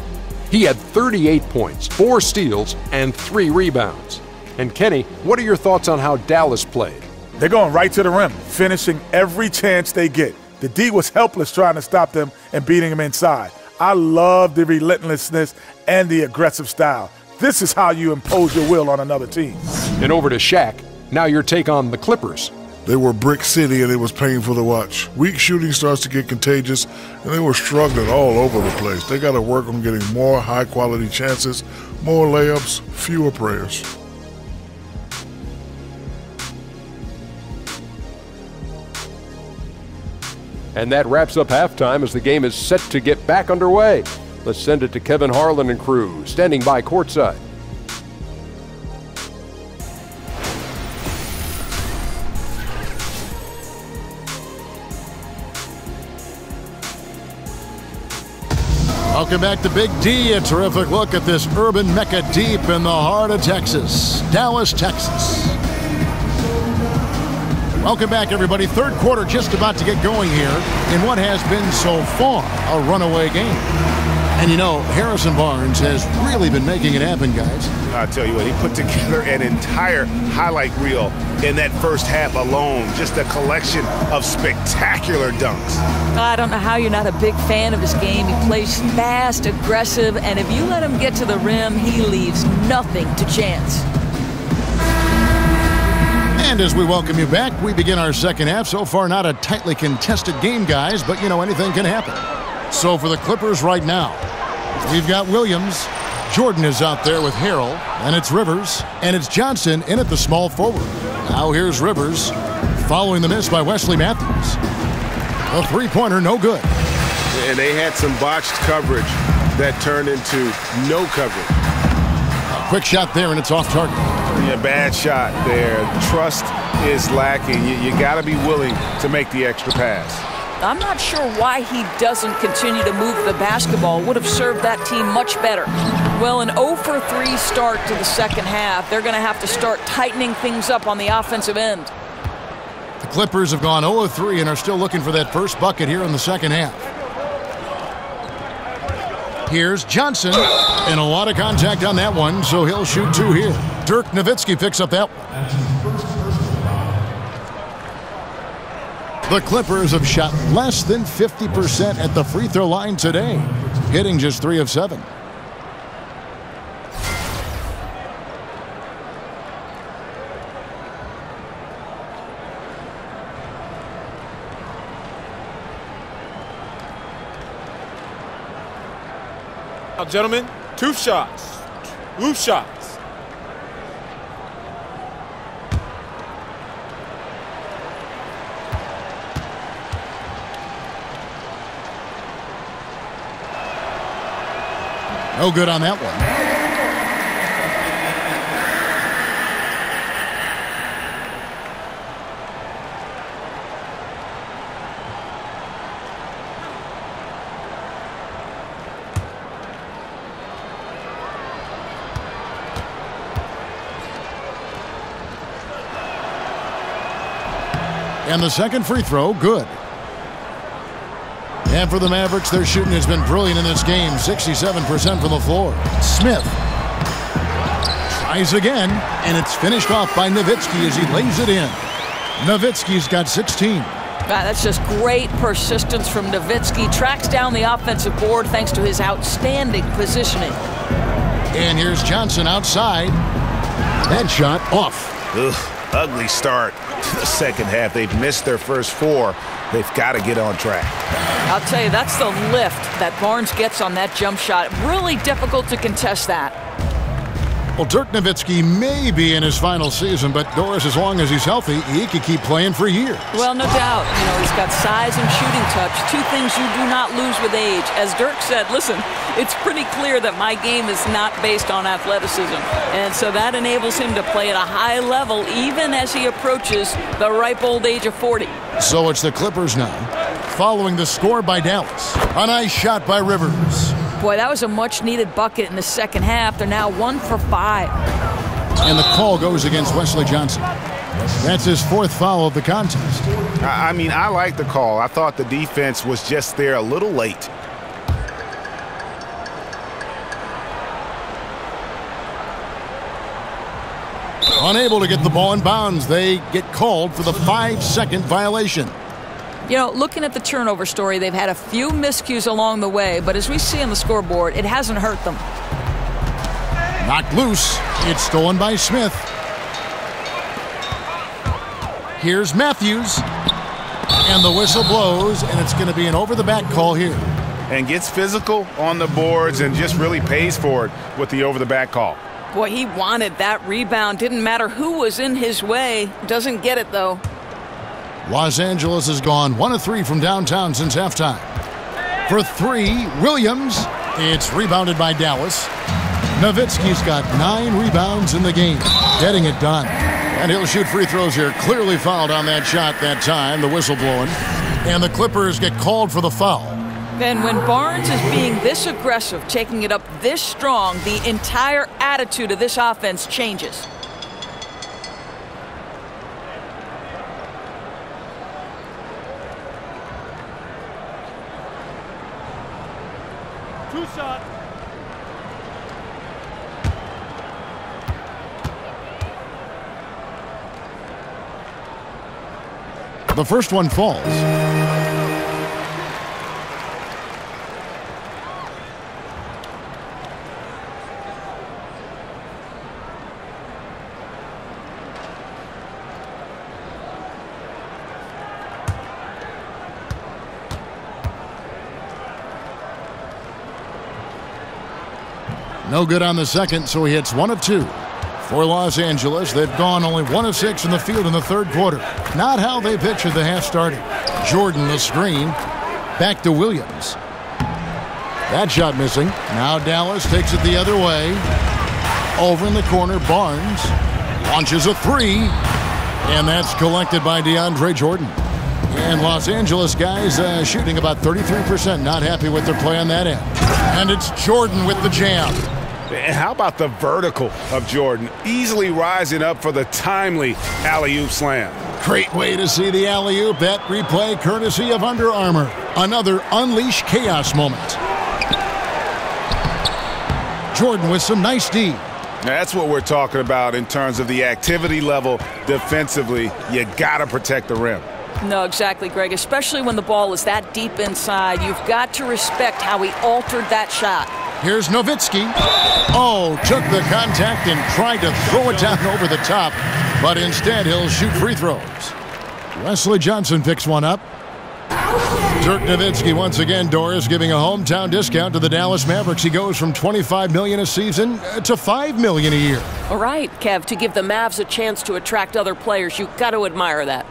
He had 38 points, 4 steals, and 3 rebounds. And Kenny, what are your thoughts on how Dallas played? They're going right to the rim, finishing every chance they get. The D was helpless trying to stop them and beating them inside. I love the relentlessness and the aggressive style. This is how you impose your will on another team. And over to Shaq. Now your take on the Clippers. They were Brick City, and it was painful to watch. Weak shooting starts to get contagious, and they were struggling all over the place. They got to work on getting more high-quality chances, more layups, fewer prayers. And that wraps up halftime as the game is set to get back underway. Let's send it to Kevin Harlan and crew, standing by courtside. Welcome back to Big D. A terrific look at this urban mecca deep in the heart of Texas, Dallas, Texas. Welcome back, everybody. Third quarter just about to get going here in what has been so far a runaway game. And you know, Harrison Barnes has really been making it happen, guys. I'll tell you what, he put together an entire highlight reel in that first half alone. Just a collection of spectacular dunks. I don't know how you're not a big fan of his game. He plays fast, aggressive, and if you let him get to the rim, he leaves nothing to chance. And as we welcome you back, we begin our second half. So far, not a tightly contested game, guys, but, you know, anything can happen. So for the Clippers right now, we've got Williams. Jordan is out there with Harrell, and it's Rivers, and it's Johnson in at the small forward. Now here's Rivers, following the miss by Wesley Matthews. A three-pointer, no good. And they had some botched coverage that turned into no coverage. A quick shot there, and it's off target. Yeah, bad shot there. Trust is lacking. You got to be willing to make the extra pass. I'm not sure why he doesn't continue to move the basketball. Would have served that team much better. Well, an 0-for-3 start to the second half. They're going to have to start tightening things up on the offensive end. The Clippers have gone 0-3 and are still looking for that first bucket here in the second half. Here's Johnson, and a lot of contact on that one, so he'll shoot 2 here. Dirk Nowitzki picks up that one. The Clippers have shot less than 50% at the free throw line today, hitting just 3 of 7. Now, gentlemen, 2 shots. 2 shots. No good on that one. And the second free throw, good. And for the Mavericks, their shooting has been brilliant in this game, 67% from the floor. Smith tries again, and it's finished off by Nowitzki as he lays it in. Nowitzki's got 16. That's just great persistence from Nowitzki. Tracks down the offensive board thanks to his outstanding positioning. And here's Johnson outside. That shot off. Ugh, ugly start to the second half. They've missed their first 4. They've got to get on track. I'll tell you, that's the lift that Barnes gets on that jump shot. Really difficult to contest that. Well, Dirk Nowitzki may be in his final season, but Doris, as long as he's healthy, he could keep playing for years. Well, no doubt. He's got size and shooting touch, two things you do not lose with age. As Dirk said, listen, it's pretty clear that my game is not based on athleticism. And so that enables him to play at a high level even as he approaches the ripe old age of 40. So it's the Clippers now, following the score by Dallas. A nice shot by Rivers. Boy, that was a much-needed bucket in the second half. They're now 1 for 5. And the call goes against Wesley Johnson. That's his 4th foul of the contest. I mean, I like the call. I thought the defense was just there a little late. Unable to get the ball in bounds, they get called for the 5-second violation. Looking at the turnover story, they've had a few miscues along the way, but as we see on the scoreboard, it hasn't hurt them. Knocked loose. It's stolen by Smith. Here's Matthews. And the whistle blows, and it's going to be an over-the-back call here. And gets physical on the boards and just really pays for it with the over-the-back call. Boy, he wanted that rebound. Didn't matter who was in his way. Doesn't get it, though. Los Angeles has gone 1 of 3 from downtown since halftime. For 3, Williams. It's rebounded by Dallas. Nowitzki's got 9 rebounds in the game, getting it done. And he'll shoot free throws here. Clearly fouled on that shot that time, the whistle blowing. And the Clippers get called for the foul. And when Barnes is being this aggressive, taking it up this strong, the entire attitude of this offense changes. Two shots. The first one falls. No good on the second, so he hits 1 of 2. For Los Angeles, they've gone only 1 of 6 in the field in the third quarter. Not how they pictured the half starting. Jordan the screen. Back to Williams. That shot missing. Now Dallas takes it the other way. Over in the corner, Barnes launches a 3. And that's collected by DeAndre Jordan. And Los Angeles guys shooting about 33%. Not happy with their play on that end. And it's Jordan with the jam. And how about the vertical of Jordan? Easily rising up for the timely alley-oop slam. Great way to see the alley-oop. That replay courtesy of Under Armour. Another Unleash Chaos moment. Jordan with some nice D. That's what we're talking about in terms of the activity level defensively. You got to protect the rim. No, exactly, Greg. Especially when the ball is that deep inside. You've got to respect how he altered that shot. Here's Nowitzki. Oh, took the contact and tried to throw it down over the top, but instead he'll shoot free throws. Wesley Johnson picks one up. Dirk Nowitzki once again, Doris, giving a hometown discount to the Dallas Mavericks. He goes from $25 million a season to $5 million a year. All right, Kev, to give the Mavs a chance to attract other players, you've got to admire that.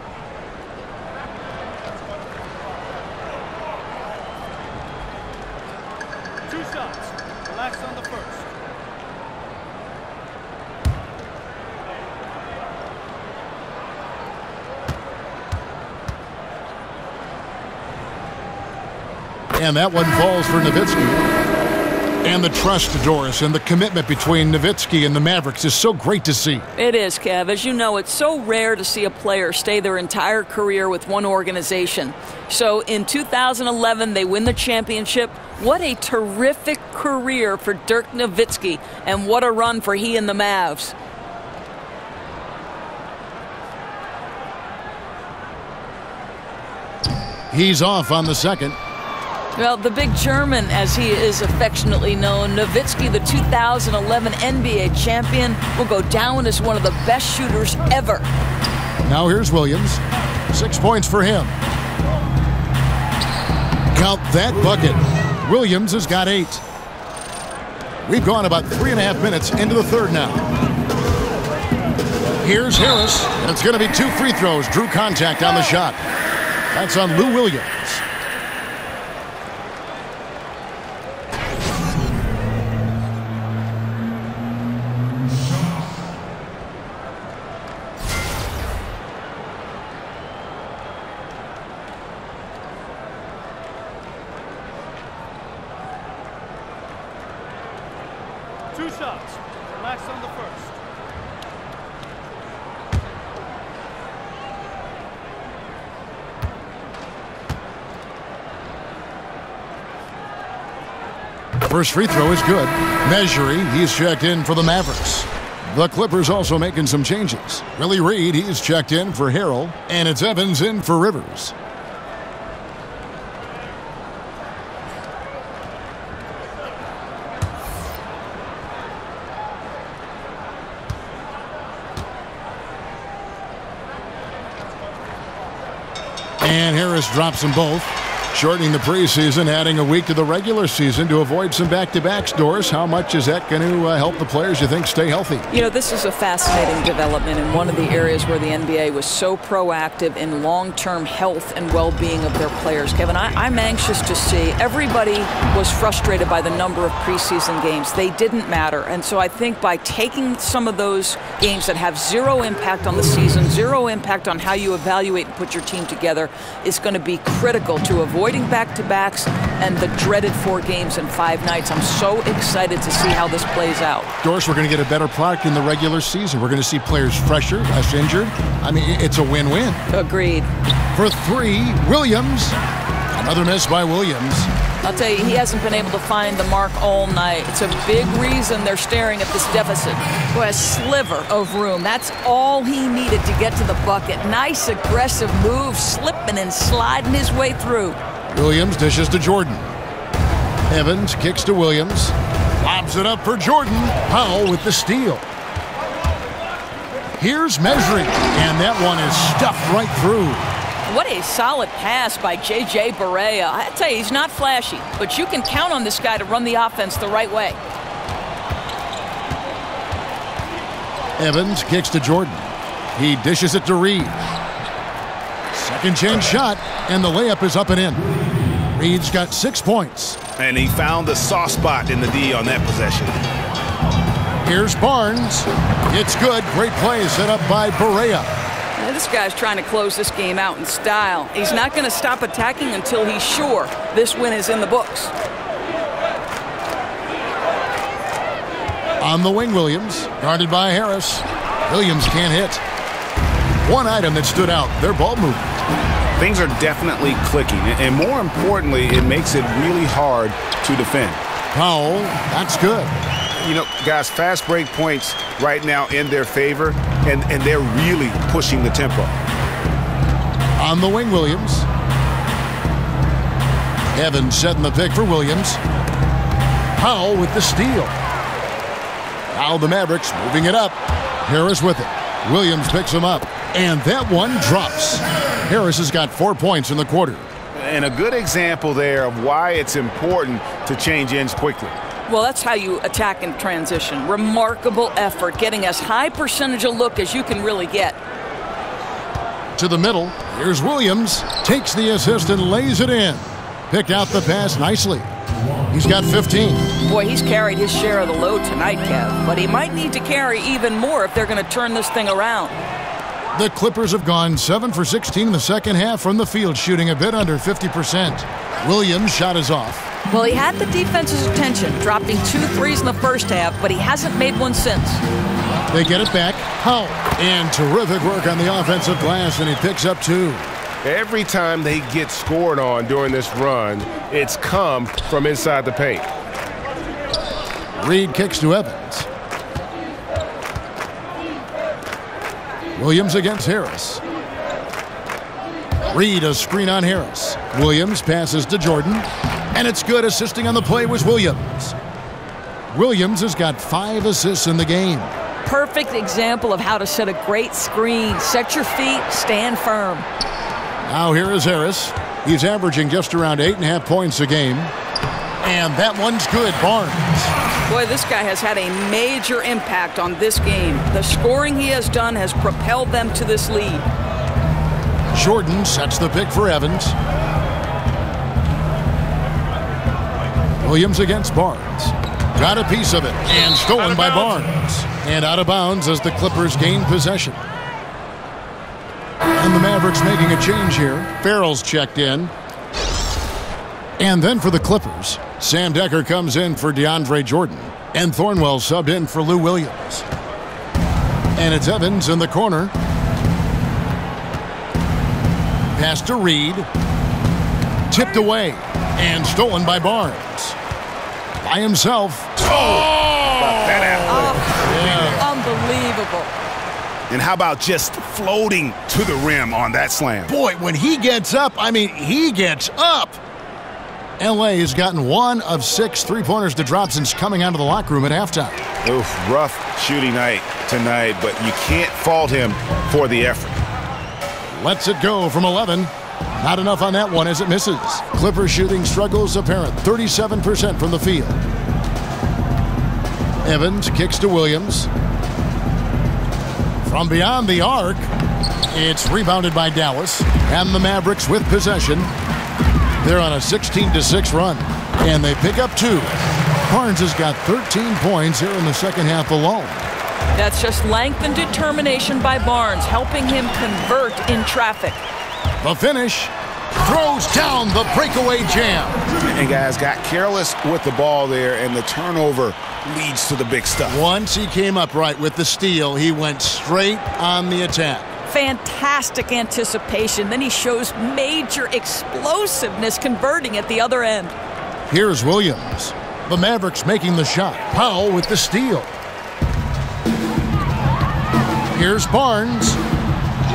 And that one falls for Nowitzki. And the trust, Doris, and the commitment between Nowitzki and the Mavericks is so great to see. It is, Kev. As you know, it's so rare to see a player stay their entire career with one organization. So in 2011, they win the championship. What a terrific career for Dirk Nowitzki, and what a run for he and the Mavs. He's off on the second. Well, the big German, as he is affectionately known, Nowitzki, the 2011 NBA champion, will go down as one of the best shooters ever. Now here's Williams. 6 points for him. Count that bucket. Williams has got 8. We've gone about 3.5 minutes into the third now. Here's Harris, and it's going to be 2 free throws. Drew contact on the shot. That's on Lou Williams. Two shots. Relax on the first. First free throw is good. Measuring, he's checked in for the Mavericks. The Clippers also making some changes. Willie Reed, he's checked in for Harrell, and it's Evans in for Rivers. And Harris drops them both. Shortening the preseason, adding a week to the regular season to avoid some back-to-backs. Doris, how much is that going to help the players, you think, stay healthy? You know, this is a fascinating development in one of the areas where the NBA was so proactive in long-term health and well-being of their players. Kevin, I'm anxious to see. Everybody was frustrated by the number of preseason games. They didn't matter. And so I think by taking some of those games that have zero impact on the season, zero impact on how you evaluate and put your team together, is going to be critical to avoiding back-to-backs and the dreaded 4 games in 5 nights. I'm so excited to see how this plays out. Doris, we're going to get a better product in the regular season. We're going to see players fresher, less injured. I mean, it's a win-win. Agreed. For 3, Williams. Another miss by Williams. I'll tell you, he hasn't been able to find the mark all night. It's a big reason they're staring at this deficit. Boy, a sliver of room. That's all he needed to get to the bucket. Nice, aggressive move, slipping and sliding his way through. Williams dishes to Jordan. Evans kicks to Williams. Lobs it up for Jordan. Powell with the steal. Here's measuring, and that one is stuffed right through. What a solid pass by J.J. Barea. I tell you, he's not flashy, but you can count on this guy to run the offense the right way. Evans kicks to Jordan. He dishes it to Reed. Second chance shot, and the layup is up and in. Reed's got 6 points. And he found the soft spot in the D on that possession. Here's Barnes. It's good. Great play set up by Barea. Now, this guy's trying to close this game out in style. He's not going to stop attacking until he's sure this win is in the books. On the wing, Williams, guarded by Harris. Williams can't hit. One item that stood out, their ball movement. Things are definitely clicking, and more importantly, it makes it really hard to defend. Powell, that's good. You know, guys, fast break points right now in their favor, and they're really pushing the tempo. On the wing, Williams. Evans setting the pick for Williams. Powell with the steal. Now the Mavericks moving it up. Harris with it. Williams picks him up, and that one drops. Harris has got 4 points in the quarter. And a good example there of why it's important to change ends quickly. Well, that's how you attack in transition. Remarkable effort, getting as high percentage a look as you can really get. To the middle, here's Williams. Takes the assist and lays it in. Picked out the pass nicely. He's got 15. Boy, he's carried his share of the load tonight, Kev. But he might need to carry even more if they're going to turn this thing around. The Clippers have gone 7 for 16 in the second half from the field, shooting a bit under 50%. Williams' shot is off. Well, he had the defense's attention, dropping 2 threes in the first half, but he hasn't made one since. They get it back. Powell. And terrific work on the offensive glass, and he picks up 2. Every time they get scored on during this run, it's come from inside the paint. Reed kicks to Evans. Williams against Harris. Reed a screen on Harris. Williams passes to Jordan. And it's good. Assisting on the play was Williams. Williams has got 5 assists in the game. Perfect example of how to set a great screen. Set your feet, stand firm. Now here is Harris. He's averaging just around 8.5 points a game. And that one's good. Barnes. Boy, this guy has had a major impact on this game. The scoring he has done has propelled them to this lead. Jordan sets the pick for Evans. Williams against Barnes. Got a piece of it and stolen by Barnes. And out of bounds as the Clippers gain possession. And the Mavericks making a change here. Farrell's checked in. And then for the Clippers, Sam Decker comes in for DeAndre Jordan. And Thornwell subbed in for Lou Williams. And it's Evans in the corner. Pass to Reed. Tipped away. And stolen by Barnes. By himself. Unbelievable. And how about just floating to the rim on that slam? Boy, when he gets up, I mean, he gets up. LA has gotten 1 of 6 3-pointers to drop since coming out of the locker room at halftime. Oof, rough shooting night tonight, but you can't fault him for the effort. Lets it go from 11. Not enough on that one as it misses. Clippers shooting struggles apparent. 37% from the field. Evans kicks to Williams. From beyond the arc, it's rebounded by Dallas. And the Mavericks with possession. They're on a 16-6 run. And they pick up 2. Barnes has got 13 points here in the second half alone. That's just length and determination by Barnes, helping him convert in traffic. The finish. Throws down the breakaway jam. And guys got careless with the ball there, and the turnover leads to the big stuff. Once he came upright with the steal, he went straight on the attack. Fantastic anticipation. Then he shows major explosiveness converting at the other end. Here's Williams. The Mavericks making the shot. Powell with the steal. Here's Barnes.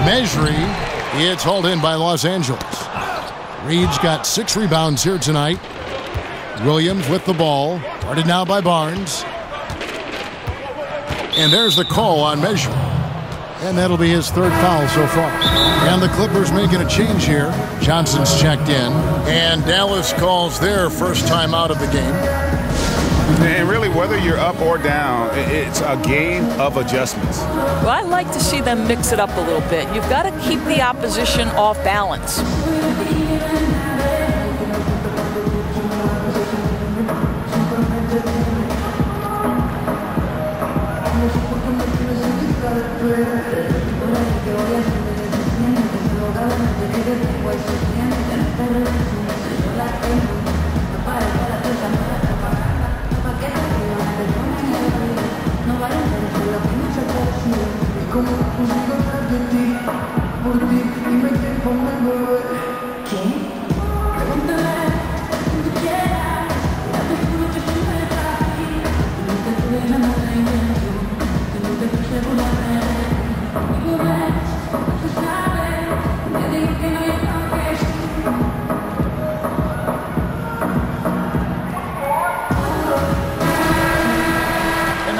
Measuring. It's hauled in by Los Angeles. Reed's got 6 rebounds here tonight. Williams with the ball. Guarded now by Barnes. And there's the call on Measure. And that'll be his 3rd foul so far. And the Clippers making a change here. Johnson's checked in. And Dallas calls their first time out of the game. And really, whether you're up or down, it's a game of adjustments. Well, I like to see them mix it up a little bit. You've got to keep the opposition off balance.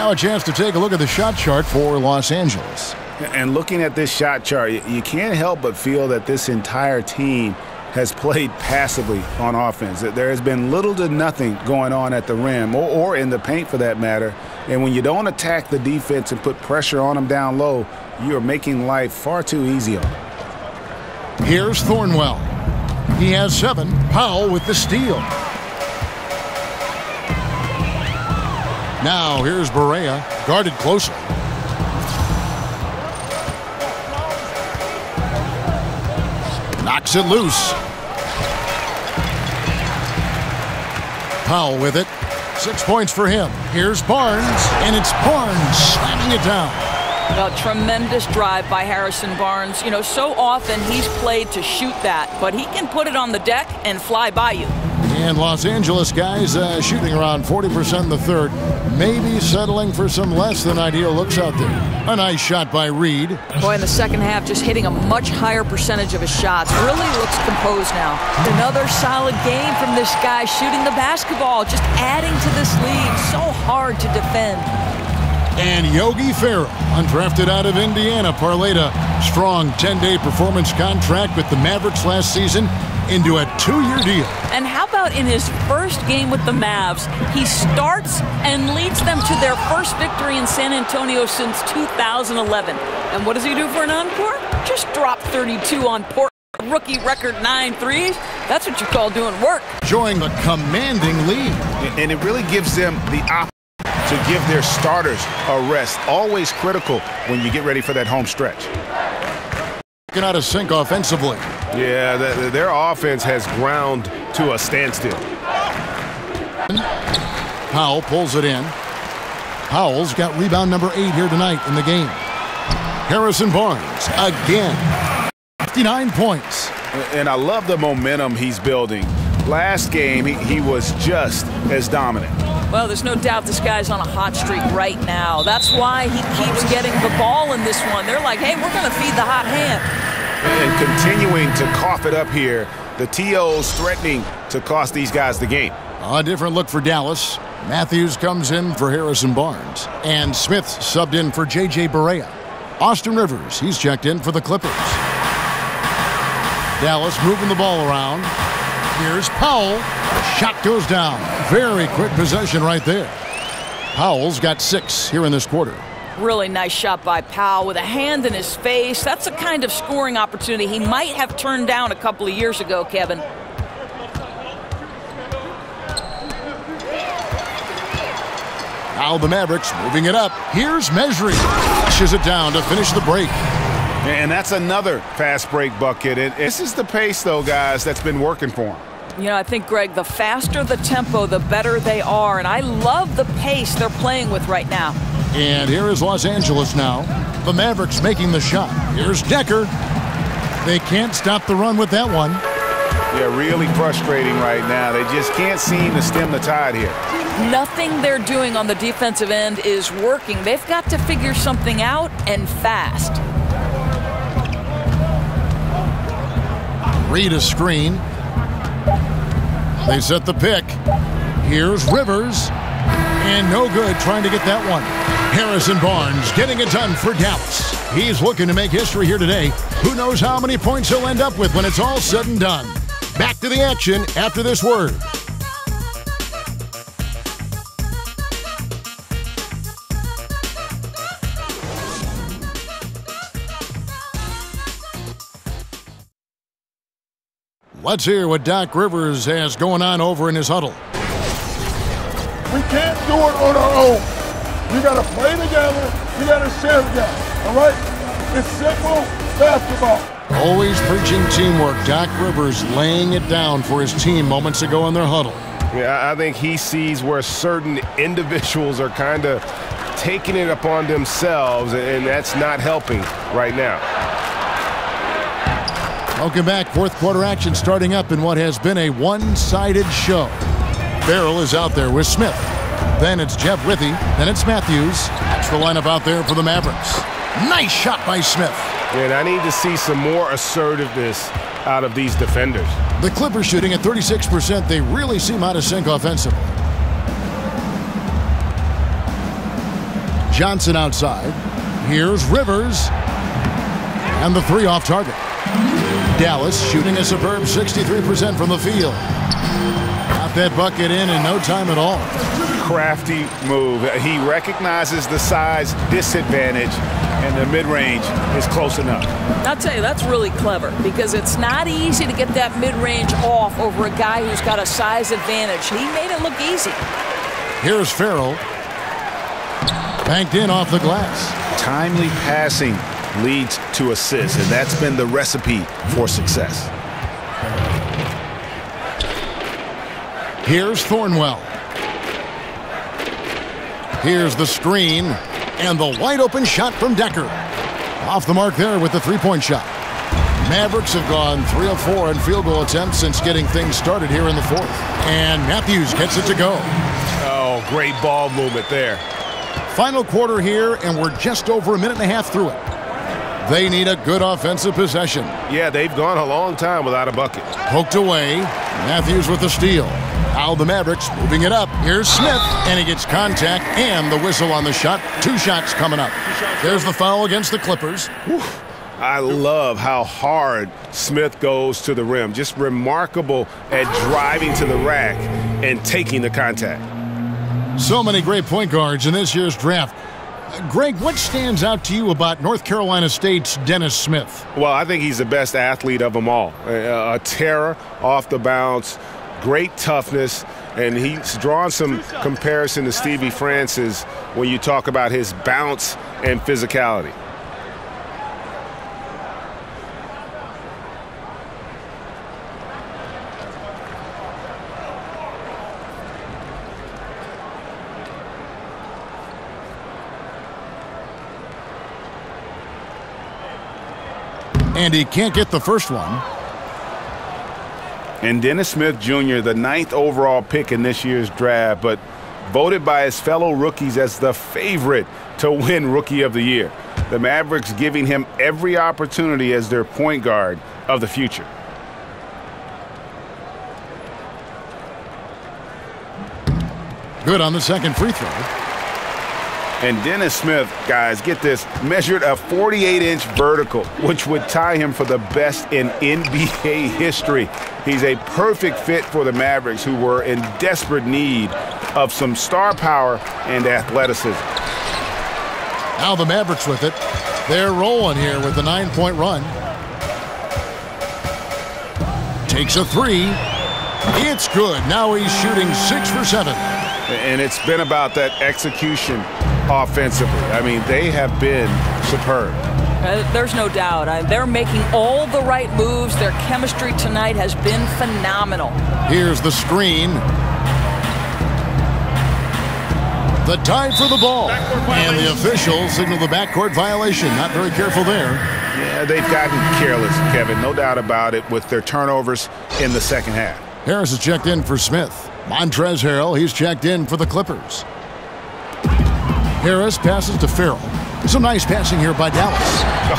Now a chance to take a look at the shot chart for Los Angeles. And looking at this shot chart, you can't help but feel that this entire team has played passively on offense. There has been little to nothing going on at the rim or in the paint for that matter. And when you don't attack the defense and put pressure on them down low, you are making life far too easy on them. Here's Thornwell. He has 7. Powell with the steal. Now here's Barea, guarded closely. Knocks it loose. Powell with it. 6 points for him. Here's Barnes, and it's Barnes slamming it down. A tremendous drive by Harrison Barnes. You know, so often he's played to shoot that, but he can put it on the deck and fly by you. And Los Angeles guys shooting around 40% in the third. Maybe settling for some less than ideal looks out there. A nice shot by Reed. Boy, in the second half, just hitting a much higher percentage of his shots. Really looks composed now. Another solid game from this guy shooting the basketball, just adding to this league. So hard to defend. And Yogi Ferrell, undrafted out of Indiana, parlayed a strong 10-day performance contract with the Mavericks last season into a 2-year deal. And how about about in his first game with the Mavs? He starts and leads them to their first victory in San Antonio since 2011. And what does he do for an encore? Just drop 32 on Portland. Rookie record 9 threes. That's what you call doing work. Enjoying the commanding lead. And it really gives them the option to give their starters a rest. Always critical when you get ready for that home stretch. Getting out of sync offensively. Yeah, their offense has ground to a standstill. Powell pulls it in. Powell's got rebound number 8 here tonight in the game. Harrison Barnes again. 59 points. And I love the momentum he's building. Last game, he was just as dominant. Well, there's no doubt this guy's on a hot streak right now. That's why he keeps getting the ball in this one. They're like, hey, we're going to feed the hot hand. And continuing to cough it up here, the TOs threatening to cost these guys the game. A different look for Dallas. Matthews comes in for Harrison Barnes. And Smith subbed in for J.J. Barea. Austin Rivers, he's checked in for the Clippers. Dallas moving the ball around. Here's Powell. Shot goes down. Very quick possession right there. Powell's got 6 here in this quarter. Really nice shot by Powell with a hand in his face. That's the kind of scoring opportunity he might have turned down a couple of years ago, Kevin. Now the Mavericks moving it up. Here's Mesri. Pushes it down to finish the break. And that's another fast break bucket. And this is the pace, though, guys, that's been working for him. You know, I think, Greg, the faster the tempo, the better they are. And I love the pace they're playing with right now. And here is Los Angeles now. The Mavericks making the shot. Here's Decker. They can't stop the run with that one. Yeah, really frustrating right now. They just can't seem to stem the tide here. Nothing they're doing on the defensive end is working. They've got to figure something out, and fast. Read a screen. They set the pick. Here's Rivers. And no good trying to get that one. Harrison Barnes getting it done for Dallas. He's looking to make history here today. Who knows how many points he'll end up with when it's all said and done. Back to the action after this word. Let's hear what Doc Rivers has going on over in his huddle. We can't do it on our own. We got to play together. We got to share together. All right? It's simple basketball. Always preaching teamwork. Doc Rivers laying it down for his team moments ago in their huddle. Yeah, I think he sees where certain individuals are kind of taking it upon themselves, and that's not helping right now. Welcome back. Fourth quarter action starting up in what has been a one-sided show. Farrell is out there with Smith. Then it's Jeff Withey. Then it's Matthews. That's the lineup out there for the Mavericks. Nice shot by Smith. And I need to see some more assertiveness out of these defenders. The Clippers shooting at 36%. They really seem out of sync offensively. Johnson outside. Here's Rivers. And the 3 off target. Dallas shooting a superb 63% from the field. Got that bucket in no time at all. Crafty move. He recognizes the size disadvantage, and the mid-range is close enough. I'll tell you, that's really clever because it's not easy to get that mid-range off over a guy who's got a size advantage. He made it look easy. Here's Farrell. Banked in off the glass. Timely passing leads to assists, and that's been the recipe for success. Here's Thornwell. Here's the screen, and the wide-open shot from Decker. Off the mark there with the three-point shot. Mavericks have gone 3 of 4 in field goal attempts since getting things started here in the fourth. And Matthews gets it to go. Oh, great ball movement there. Final quarter here, and we're just over a minute and a half through it. They need a good offensive possession. Yeah, they've gone a long time without a bucket. Poked away. Matthews with the steal. Now the Mavericks moving it up. Here's Smith, and he gets contact and the whistle on the shot. 2 shots coming up. There's the foul against the Clippers. I love how hard Smith goes to the rim. Just remarkable at driving to the rack and taking the contact. So many great point guards in this year's draft. Greg, what stands out to you about North Carolina State's Dennis Smith? Well, I think he's the best athlete of them all. A terror off the bounce, great toughness, and he's drawn some comparison to Stevie Francis when you talk about his bounce and physicality. And he can't get the first one. And Dennis Smith Jr., the 9th overall pick in this year's draft, but voted by his fellow rookies as the favorite to win Rookie of the Year. The Mavericks giving him every opportunity as their point guard of the future. Good on the second free throw. And Dennis Smith, guys, get this, measured a 48-inch vertical, which would tie him for the best in NBA history. He's a perfect fit for the Mavericks, who were in desperate need of some star power and athleticism. Now the Mavericks with it. They're rolling here with the 9-point run. Takes a three. It's good. Now he's shooting 6 for 7. And it's been about that execution offensively. I mean, they have been superb. There's no doubt. They're making all the right moves. Their chemistry tonight has been phenomenal. Here's the screen. The tie for the ball. And the officials signal the backcourt violation. Not very careful there. Yeah, they've gotten careless, Kevin. No doubt about it, with their turnovers in the second half. Harris is checked in for Smith. Montrezl Harrell, he's checked in for the Clippers. Harris passes to Farrell. Some nice passing here by Dallas. Oh,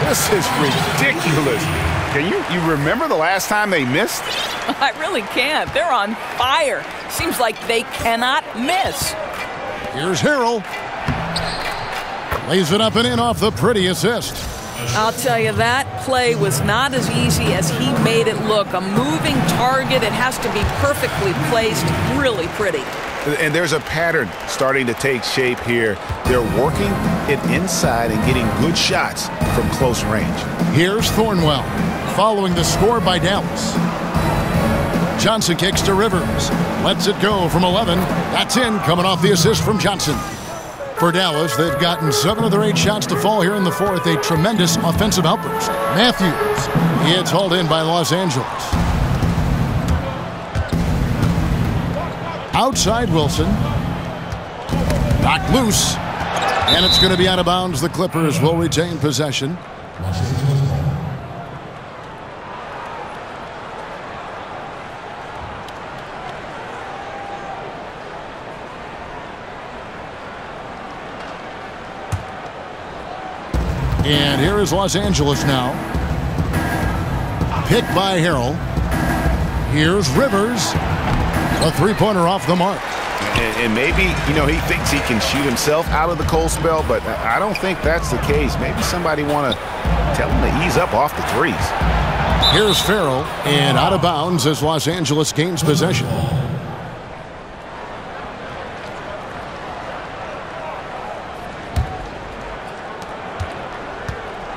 this is ridiculous. Can you remember the last time they missed? I really can't. They're on fire. Seems like they cannot miss. Here's Harrell. Lays it up and in off the pretty assist. I'll tell you, that play was not as easy as he made it look. A moving target. It has to be perfectly placed. Really pretty. And there's a pattern starting to take shape here. They're working it inside and getting good shots from close range. Here's Thornwell, following the score by Dallas. Johnson kicks to Rivers. Lets it go from 11. That's in, coming off the assist from Johnson. For Dallas, they've gotten 7 of their 8 shots to fall here in the fourth. A tremendous offensive outburst. Matthews, it's hauled in by Los Angeles. Outside Wilson. Knocked loose. And it's going to be out of bounds. The Clippers will retain possession. And here is Los Angeles now. Picked by Harrell. Here's Rivers. A three-pointer off the mark. And maybe, he thinks he can shoot himself out of the cold spell, but I don't think that's the case. Maybe somebody want to tell him to ease up off the threes. Here's Farrell, and out of bounds as Los Angeles gains possession.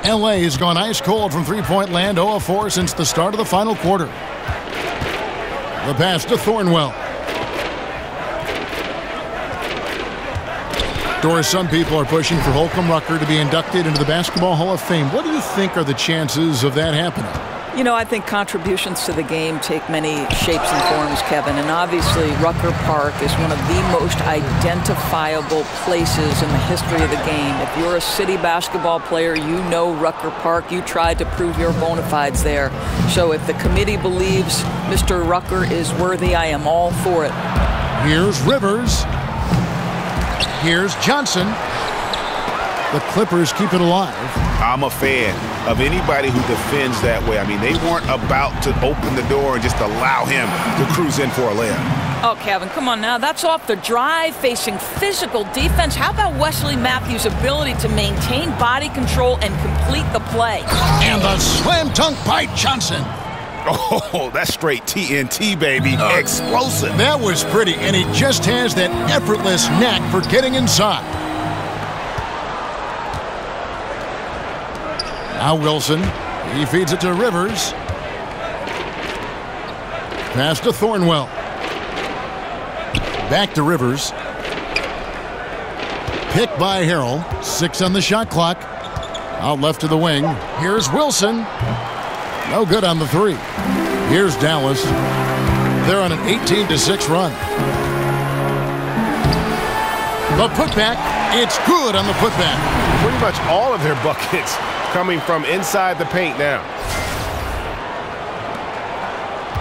LA has gone ice cold from three-point land, 0 of 4 since the start of the final quarter. The pass to Thornwell. Doris, some people are pushing for Holcomb Rucker to be inducted into the Basketball Hall of Fame. What do you think are the chances of that happening? I think contributions to the game take many shapes and forms, Kevin. And obviously, Rucker Park is one of the most identifiable places in the history of the game. If you're a city basketball player, you know Rucker Park. You tried to prove your bona fides there. So if the committee believes Mr. Rucker is worthy, I am all for it. Here's Rivers. Here's Johnson. The Clippers keep it alive. I'm a fan of anybody who defends that way. I mean, they weren't about to open the door and just allow him to cruise in for a layup. Oh, Kevin, come on now. That's off the drive, facing physical defense. How about Wesley Matthews' ability to maintain body control and complete the play? And the slam dunk by Johnson. Oh, that's straight TNT, baby. Explosive. That was pretty, and he just has that effortless knack for getting inside. Now Wilson. He feeds it to Rivers. Pass to Thornwell. Back to Rivers. Picked by Harrell. 6 on the shot clock. Out left to the wing. Here's Wilson. No good on the 3. Here's Dallas. They're on an 18-6 run. The putback. It's good on the putback. Pretty much all of their buckets coming from inside the paint now.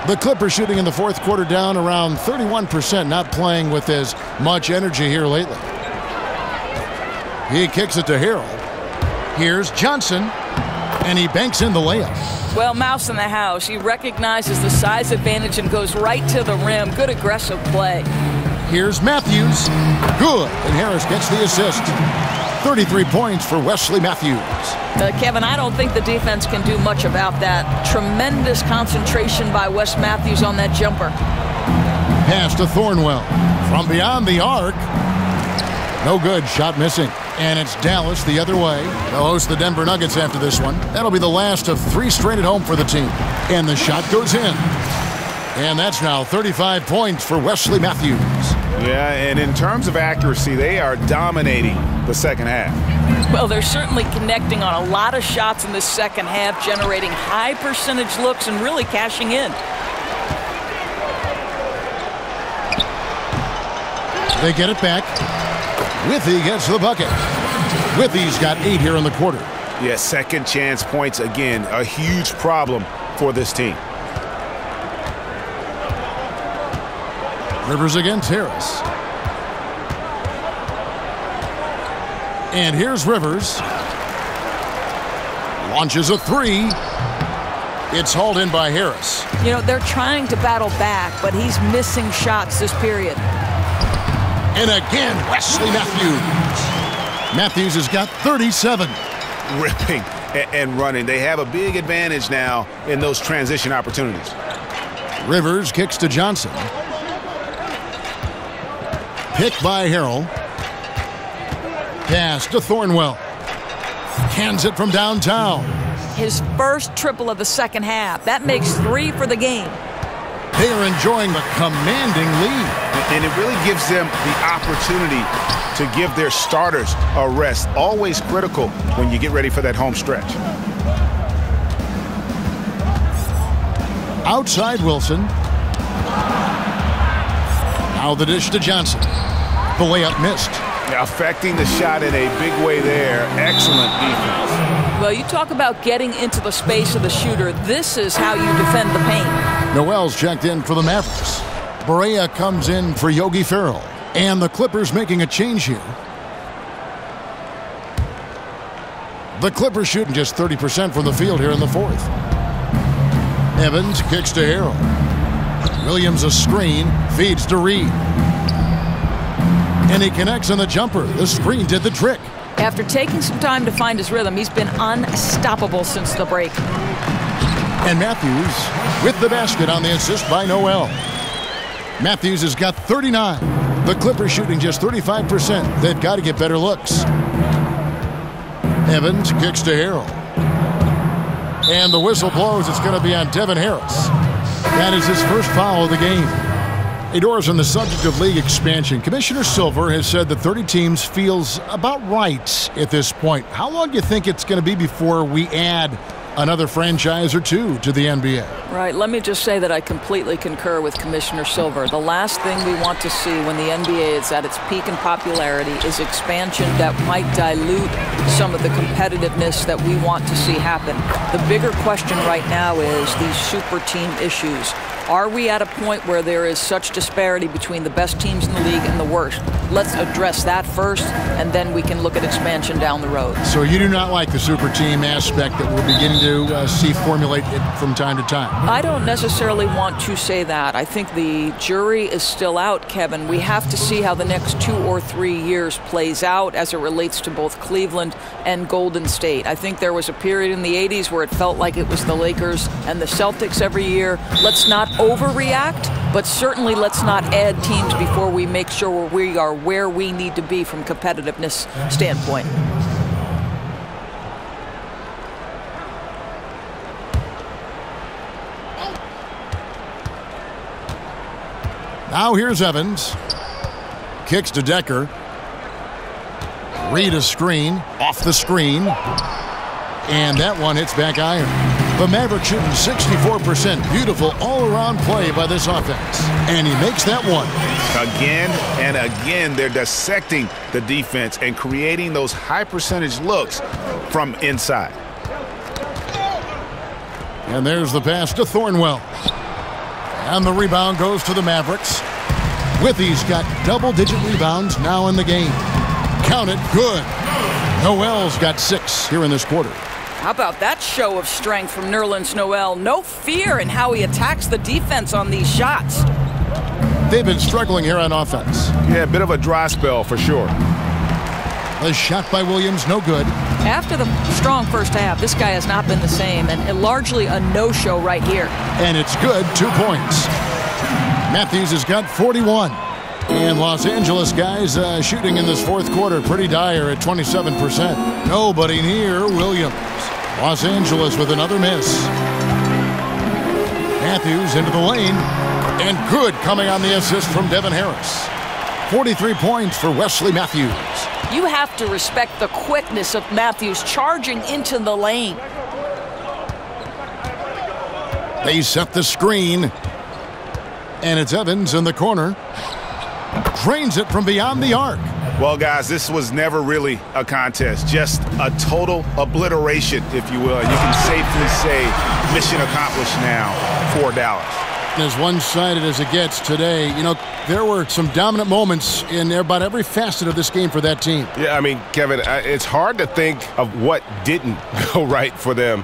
The Clippers shooting in the fourth quarter down around 31%, not playing with as much energy here lately. He kicks it to Harrell. Here's Johnson, and he banks in the layup. Well, Mouse in the house. He recognizes the size advantage and goes right to the rim. Good aggressive play. Here's Matthews. Good, and Harris gets the assist. 33 points for Wesley Matthews. Kevin, I don't think the defense can do much about that. Tremendous concentration by Wes Matthews on that jumper. Pass to Thornwell. From beyond the arc. No good. Shot missing. And it's Dallas the other way. They'll host the Denver Nuggets after this one. That'll be the last of 3 straight at home for the team. And the shot goes in. And that's now 35 points for Wesley Matthews. Yeah, and in terms of accuracy, they are dominating the second half. Well, they're certainly connecting on a lot of shots in the second half, generating high percentage looks and really cashing in. They get it back. Withy gets the bucket. Withy's got 8 here in the quarter. Yeah, second chance points again, a huge problem for this team. Rivers against Harris. And here's Rivers. Launches a 3. It's hauled in by Harris. You know, they're trying to battle back, but he's missing shots this period. And again, Wesley Matthews. Matthews has got 37. Ripping and running. They have a big advantage now in those transition opportunities. Rivers kicks to Johnson. Picked by Harrell. Pass to Thornwell. Hands it from downtown. His first triple of the second half. That makes 3 for the game. They are enjoying the commanding lead. And it really gives them the opportunity to give their starters a rest. Always critical when you get ready for that home stretch. Outside Wilson. Now the dish to Johnson. The layup missed. Affecting the shot in a big way there. Excellent defense. Well, you talk about getting into the space of the shooter. This is how you defend the paint. Noel's checked in for the Mavericks. Barea comes in for Yogi Ferrell. And the Clippers making a change here. The Clippers shooting just 30% from the field here in the fourth. Evans kicks to Harrell. Williams a screen, feeds to Reed. And he connects on the jumper. The screen did the trick. After taking some time to find his rhythm, he's been unstoppable since the break. And Matthews with the basket on the assist by Noel. Matthews has got 39. The Clippers shooting just 35%. They've got to get better looks. Evans kicks to Harrell. And the whistle blows. It's going to be on Devin Harris. That is his first foul of the game. Hey, Doris, on the subject of league expansion, Commissioner Silver has said that 30 teams feels about right at this point. How long do you think it's going to be before we add another franchise or two to the NBA? Right. Let me just say that I completely concur with Commissioner Silver. The last thing we want to see when the NBA is at its peak in popularity is expansion that might dilute some of the competitiveness that we want to see happen. The bigger question right now is these super team issues. Are we at a point where there is such disparity between the best teams in the league and the worst? Let's address that first, and then we can look at expansion down the road. So you do not like the super team aspect that we're beginning to see formulate it from time to time? I don't necessarily want to say that. I think the jury is still out, Kevin. We have to see how the next 2 or 3 years plays out as it relates to both Cleveland and Golden State. I think there was a period in the 80s where it felt like it was the Lakers and the Celtics every year. Let's not overreact, but certainly let's not add teams before we make sure we are where we need to be from competitiveness standpoint. Now here's Evans. Kicks to Decker. Reed a screen. Off the screen. And that one hits back iron. The Mavericks shooting 64%. Beautiful all-around play by this offense. And he makes that one. Again and again, they're dissecting the defense and creating those high-percentage looks from inside. And there's the pass to Thornwell. And the rebound goes to the Mavericks. Withy's got double-digit rebounds now in the game. Count it, good. Noel's got 6 here in this quarter. How about that show of strength from Nerlens Noel? No fear in how he attacks the defense on these shots. They've been struggling here on offense. Yeah, a bit of a dry spell for sure. The shot by Williams, no good. After the strong first half, this guy has not been the same, and largely a no-show right here. And it's good, 2 points. Matthews has got 41. And Los Angeles guys shooting in this fourth quarter pretty dire at 27%. Nobody near Williams. Los Angeles with another miss. Matthews into the lane. And good coming on the assist from Devin Harris. 43 points for Wesley Matthews. You have to respect the quickness of Matthews charging into the lane. They set the screen. And it's Evans in the corner. Drains it from beyond the arc. Well, guys, this was never really a contest. Just a total obliteration, if you will. And you can safely say mission accomplished now for Dallas. As one-sided as it gets today, you know, there were some dominant moments in about every facet of this game for that team. Yeah, I mean, Kevin, it's hard to think of what didn't go right for them.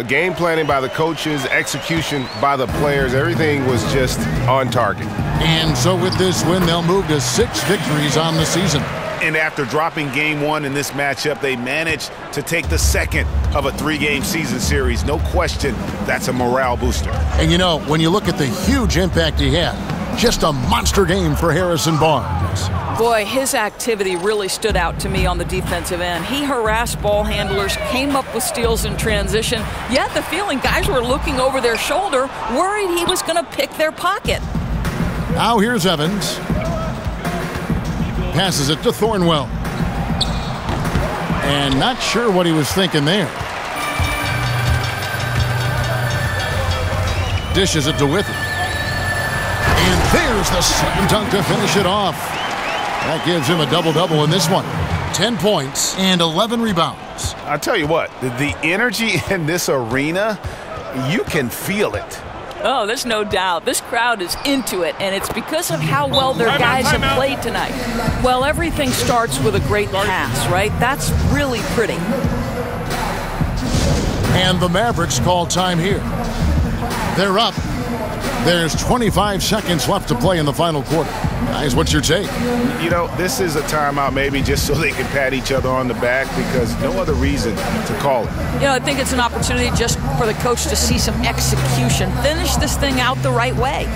Game planning by the coaches, execution by the players, everything was just on target. And so with this win, they'll move to 6 victories on the season. And after dropping game 1 in this matchup, they managed to take the second of a 3-game season series. No question, that's a morale booster. And you know, when you look at the huge impact he had, just a monster game for Harrison Barnes. Boy, his activity really stood out to me on the defensive end. He harassed ball handlers, came up with steals in transition, yet the feeling guys were looking over their shoulder, worried he was going to pick their pocket. Now here's Evans. Passes it to Thornwell. And not sure what he was thinking there. Dishes it to Withy. And there's the slam dunk to finish it off. That gives him a double-double in this one. 10 points and 11 rebounds. I tell you what, the energy in this arena, you can feel it. Oh, there's no doubt. This crowd is into it, and it's because of how well their guys have played tonight. Well, everything starts with a great pass, right? That's really pretty. And the Mavericks call time here. They're up. There's 25 seconds left to play in the final quarter. Guys, what's your take? You know, this is a timeout maybe just so they can pat each other on the back because no other reason to call it. You know, I think it's an opportunity just for the coach to see some execution. Finish this thing out the right way.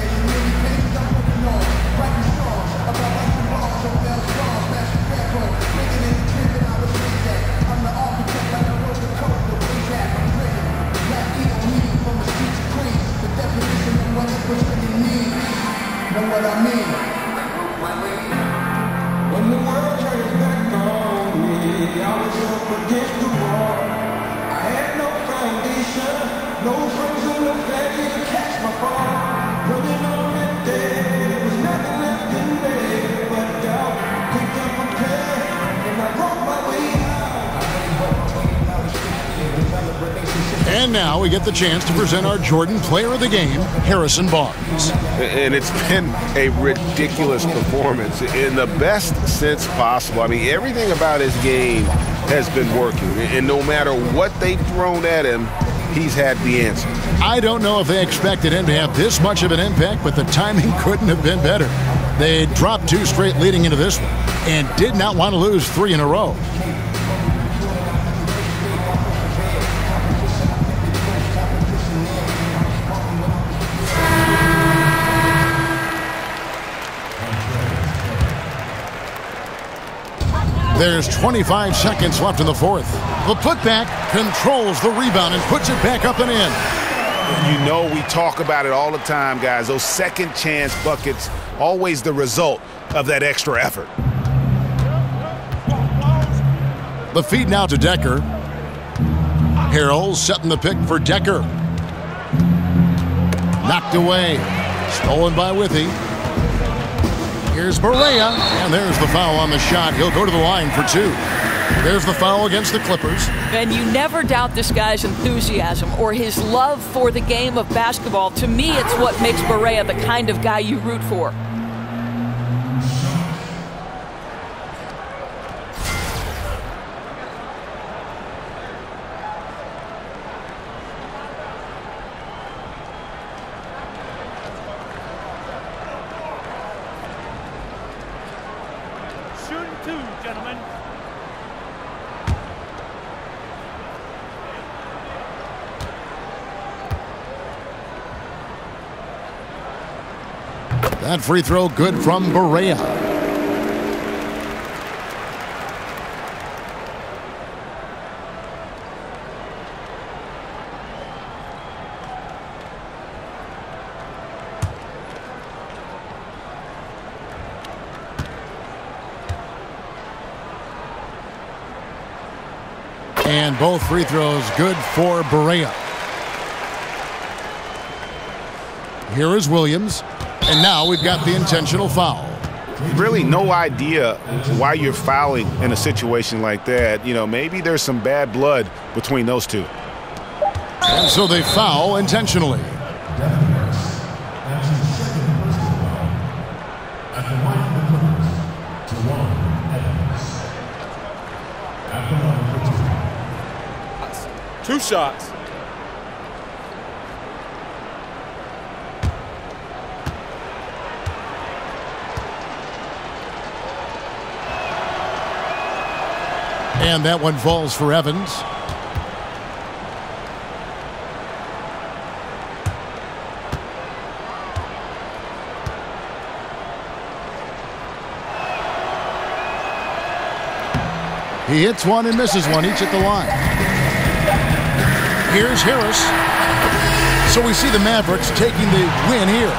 And now we get the chance to present our Jordan Player of the Game, Harrison Barnes. And it's been a ridiculous performance in the best sense possible. I mean, everything about his game has been working. And no matter what they've thrown at him, he's had the answer. I don't know if they expected him to have this much of an impact, but the timing couldn't have been better. They dropped 2 straight leading into this one and did not want to lose 3 in a row. There's 25 seconds left in the fourth. The putback controls the rebound and puts it back up and in. You know, we talk about it all the time, guys. Those second chance buckets, always the result of that extra effort. The feed now to Decker. Harrell setting the pick for Decker. Knocked away. Stolen by Withy. Here's Barea, and there's the foul on the shot. He'll go to the line for 2. There's the foul against the Clippers. And you never doubt this guy's enthusiasm or his love for the game of basketball. To me, it's what makes Barea the kind of guy you root for. That free throw good from Barea. And both free throws good for Barea. Here is Williams. And now we've got the intentional foul. Really no idea why you're fouling in a situation like that. You know, maybe there's some bad blood between those two. And so they foul intentionally. Two shots. And that one falls for Evans. He hits one and misses one, each at the line. Here's Harris. So we see the Mavericks taking the win here.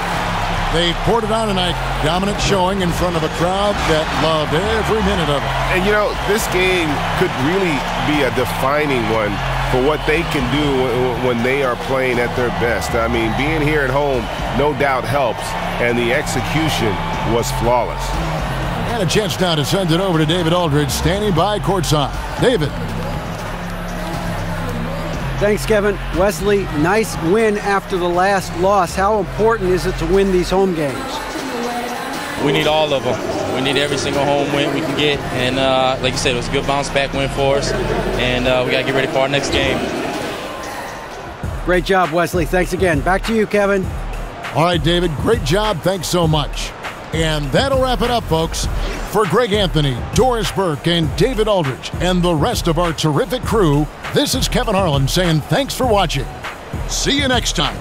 They poured it on tonight. Dominant showing in front of a crowd that loved every minute of it. And, you know, this game could really be a defining one for what they can do when they are playing at their best. I mean, being here at home no doubt helps, and the execution was flawless. And a chance now to send it over to David Aldridge, standing by courtside. David. Thanks, Kevin. Wesley, nice win after the last loss. How important is it to win these home games? We need all of them. We need every single home win we can get. And like you said, it was a good bounce-back win for us. And we got to get ready for our next game. Great job, Wesley. Thanks again. Back to you, Kevin. All right, David. Great job. Thanks so much. And that'll wrap it up, folks. For Greg Anthony, Doris Burke, and David Aldridge, and the rest of our terrific crew, this is Kevin Harlan saying thanks for watching. See you next time.